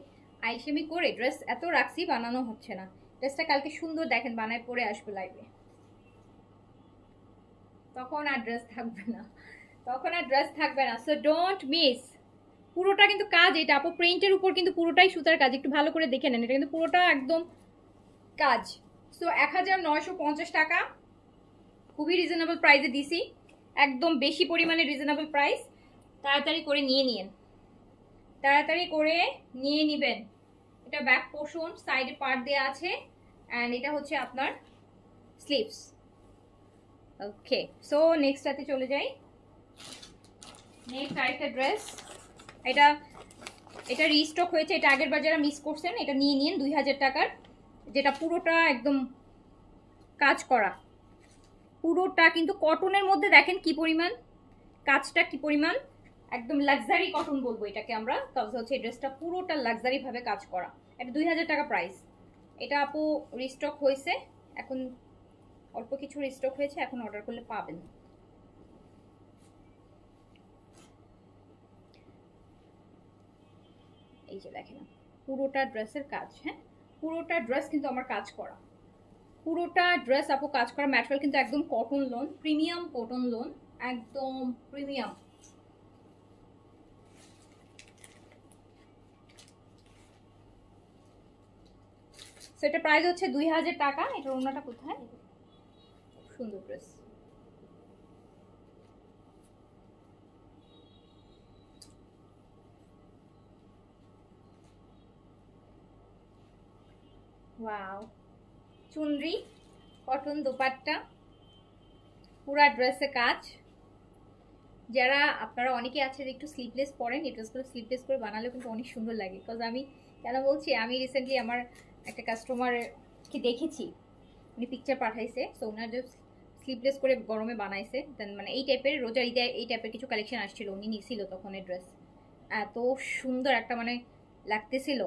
আইসেমি করে ড্রেস এত রাখছি বানানো হচ্ছে না। ড্রেসটা কালকে সুন্দর দেখেন বানায় পরে আসবো লাইভে, তখন আর ড্রেস থাকবে না, তখন আর ড্রেস থাকবে না। So don't miss. পুরোটা কিন্তু কাজ, এটা আপু প্রিন্টের উপর কিন্তু পুরোটাই সুতার কাজ, একটু ভালো করে দেখে নেন, এটা কিন্তু পুরোটা একদম কাজ। সো 1950 টাকা খুবই রিজনেবল প্রাইসে দিছি, একদম বেশি পরিমাণে রিজনেবল প্রাইস। তাড়াতাড়ি করে নিয়ে নিন, তাড়াতাড়ি করে নিয়ে নেবেন। এটা ব্যাক পোর্শন, সাইডে পার্ট দেওয়া আছে, অ্যান্ড এটা হচ্ছে আপনার স্লিভস। ওকে, সো নেক্সটটাতে চলে যাই। নেক্সট আরেকটা ড্রেস, এটা এটা রিস্টক হয়েছে, এটা আগের বার যারা মিস করছেন এটা নিয়ে নিন 2000 টাকার, যেটা পুরোটা একদম কাজ করা, পুরোটা কিন্তু কটনের মধ্যে দেখেন কি পরিমাণ কাজটা, কি পরিমাণ একদম লাক্সারি কটন বলবো এটাকে আমরা, তাহলে হচ্ছে এই ড্রেসটা পুরোটা লাক্সারি ভাবে কাজ করা। এটা 2000 টাকা প্রাইস। এটা আপু রিস্টক হয়েছে, এখন অল্প কিছু রিস্টক হয়েছে, এখন অর্ডার করলে পাবেন। এই যে দেখেন পুরোটা ড্রেসের কাজ, হ্যাঁ পুরোটা ড্রেস কিন্তু আমার কাজ করা, পুরোটা ড্রেস আপু কাজ করা। ম্যাটেরিয়াল কিন্তু একদম cotton loan, premium cotton loan, একদম প্রিমিয়াম। সেটা প্রাইস হচ্ছে 2000 টাকা। এটার ওড়নাটা কোথায়, সুন্দর ড্রেস। ওয়াও, চুনরি কটন দোপাট্টা, পুরা ড্রেসে কাজ। যারা আপনারা অনেকে আছে যে একটু স্লিভলেস পরেন, এই ড্রেসগুলো স্লিভলেস করে বানালেও কিন্তু অনেক সুন্দর লাগে। বিকজ আমি কেন বলছি, আমি রিসেন্টলি আমার একটা কাস্টমারকে দেখেছি, উনি পিকচার পাঠাইছে, সো ওনার যে স্লিভলেস করে গরমে বানাইছে, দেন মানে এই টাইপের রোজার ঈদে এই টাইপের কিছু কালেকশন আসছিল, উনি নিছিল তখন এই ড্রেস, এত সুন্দর একটা মানে লাগতেছিল।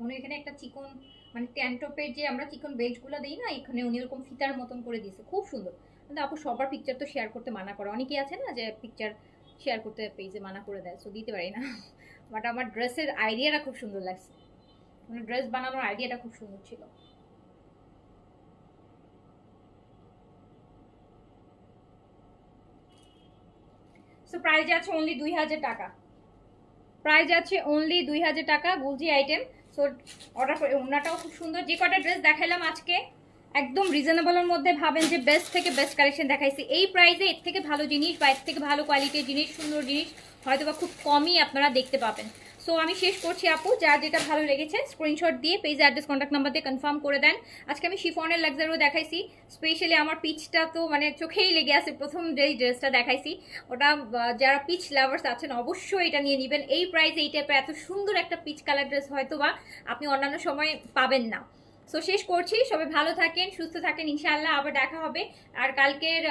উনি এখানে একটা চিকন মানে ট্যান্টপের যে আমরা চিকন বেল্টগুলো দিই না, এখানে উনি এরকম ফিতার মতন করে দিয়েছে, খুব সুন্দর। কিন্তু আপু সবার পিকচার তো শেয়ার করতে মানা করে, অনেকেই আছে না যে পিকচার শেয়ার করতে পেজে মানা করে দেয়, সো দিতে পারি না। বাট আমার ড্রেসের আইডিয়াটা খুব সুন্দর লাগছে, মানে ড্রেস বানানোর আইডিয়াটা খুব সুন্দর ছিল। সো প্রাইস আছে অনলি 2000 টাকা, প্রাইস আছে অনলি 2000 টাকা, গুলজি আইটেম। সো অর্ডার করে, ওনাটাও খুব সুন্দর। যে কটা ড্রেস দেখাইলাম আজকে একদম রিজনেবলের মধ্যে, ভাবেন যে বেস্ট থেকে বেস্ট কালেকশন দেখাইছি এই প্রাইসে, এর থেকে ভালো জিনিস বা এর থেকে ভালো কোয়ালিটির জিনিস, সুন্দর জিনিস হয়তো বা খুব কমই আপনারা দেখতে পাবেন। সো আমি শেষ করছি আপু, যার যেটা ভালো লেগেছে স্ক্রিনশট দিয়ে পেজ অ্যাড্রেস কন্ট্যাক্ট নাম্বার দিয়ে কনফার্ম করে দেন। আজকে আমি শিফনের লাক্সারিও দেখাইছি, স্পেশালি আমার পিচটা তো মানে চোখেই লেগে আছে, প্রথম যেই ড্রেসটা দেখাইছি ওটা, যারা পিচ লাভার্স আছেন অবশ্যই এটা নিয়ে নেবেন। এই প্রাইসে এই টাইপের এত সুন্দর একটা পিচ কালার ড্রেস হয়তো বা আপনি অন্যান্য সময় পাবেন না। সো শেষ করছি, সবাই ভালো থাকেন, সুস্থ থাকেন, ইনশাআল্লাহ আবার দেখা হবে। আর কালকের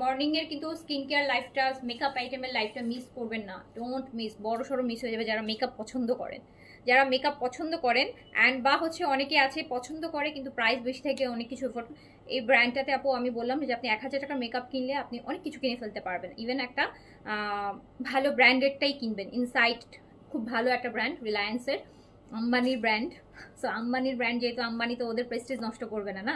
মর্নিংয়ের কিন্তু স্কিন কেয়ার লাইফটা, মেকআপ আইটেমের লাইফটা মিস করবেন না, ডোন্ট মিস, বড় সড়ো মিস হয়ে যাবে। যারা মেকআপ পছন্দ করেন, যারা মেকআপ পছন্দ করেন অ্যান্ড বা হচ্ছে অনেকে আছে পছন্দ করে কিন্তু প্রাইস বেশি থেকে অনেক কিছু এফোর্ড, এই ব্র্যান্ডটাতে আপু আমি বললাম যে আপনি 1000 টাকার মেকআপ কিনলে আপনি অনেক কিছু কিনে ফেলতে পারবেন। ইভেন একটা ভালো ব্র্যান্ডেডটাই কিনবেন, ইনসাইট খুব ভালো একটা ব্র্যান্ড, রিলায়েন্সের, আম্বানির ব্র্যান্ড। সো আম্বানির ব্র্যান্ড যেহেতু, আম্বানি তো ওদের প্রেস্টিজ নষ্ট করবে না, না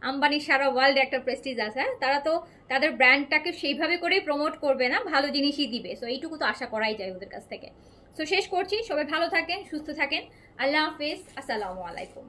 আম্বানির সারা ওয়ার্ল্ডে একটা প্রেস্টিজ আছে, তারা তো তাদের ব্র্যান্ডটাকে সেইভাবে করেই প্রমোট করবে না, ভালো জিনিসই দিবে। সো এইটুকু তো আশা করাই যায় ওদের কাছ থেকে। সো শেষ করছি, সবাই ভালো থাকেন, সুস্থ থাকেন, আল্লাহ হাফেজ, আসসালামু আলাইকুম।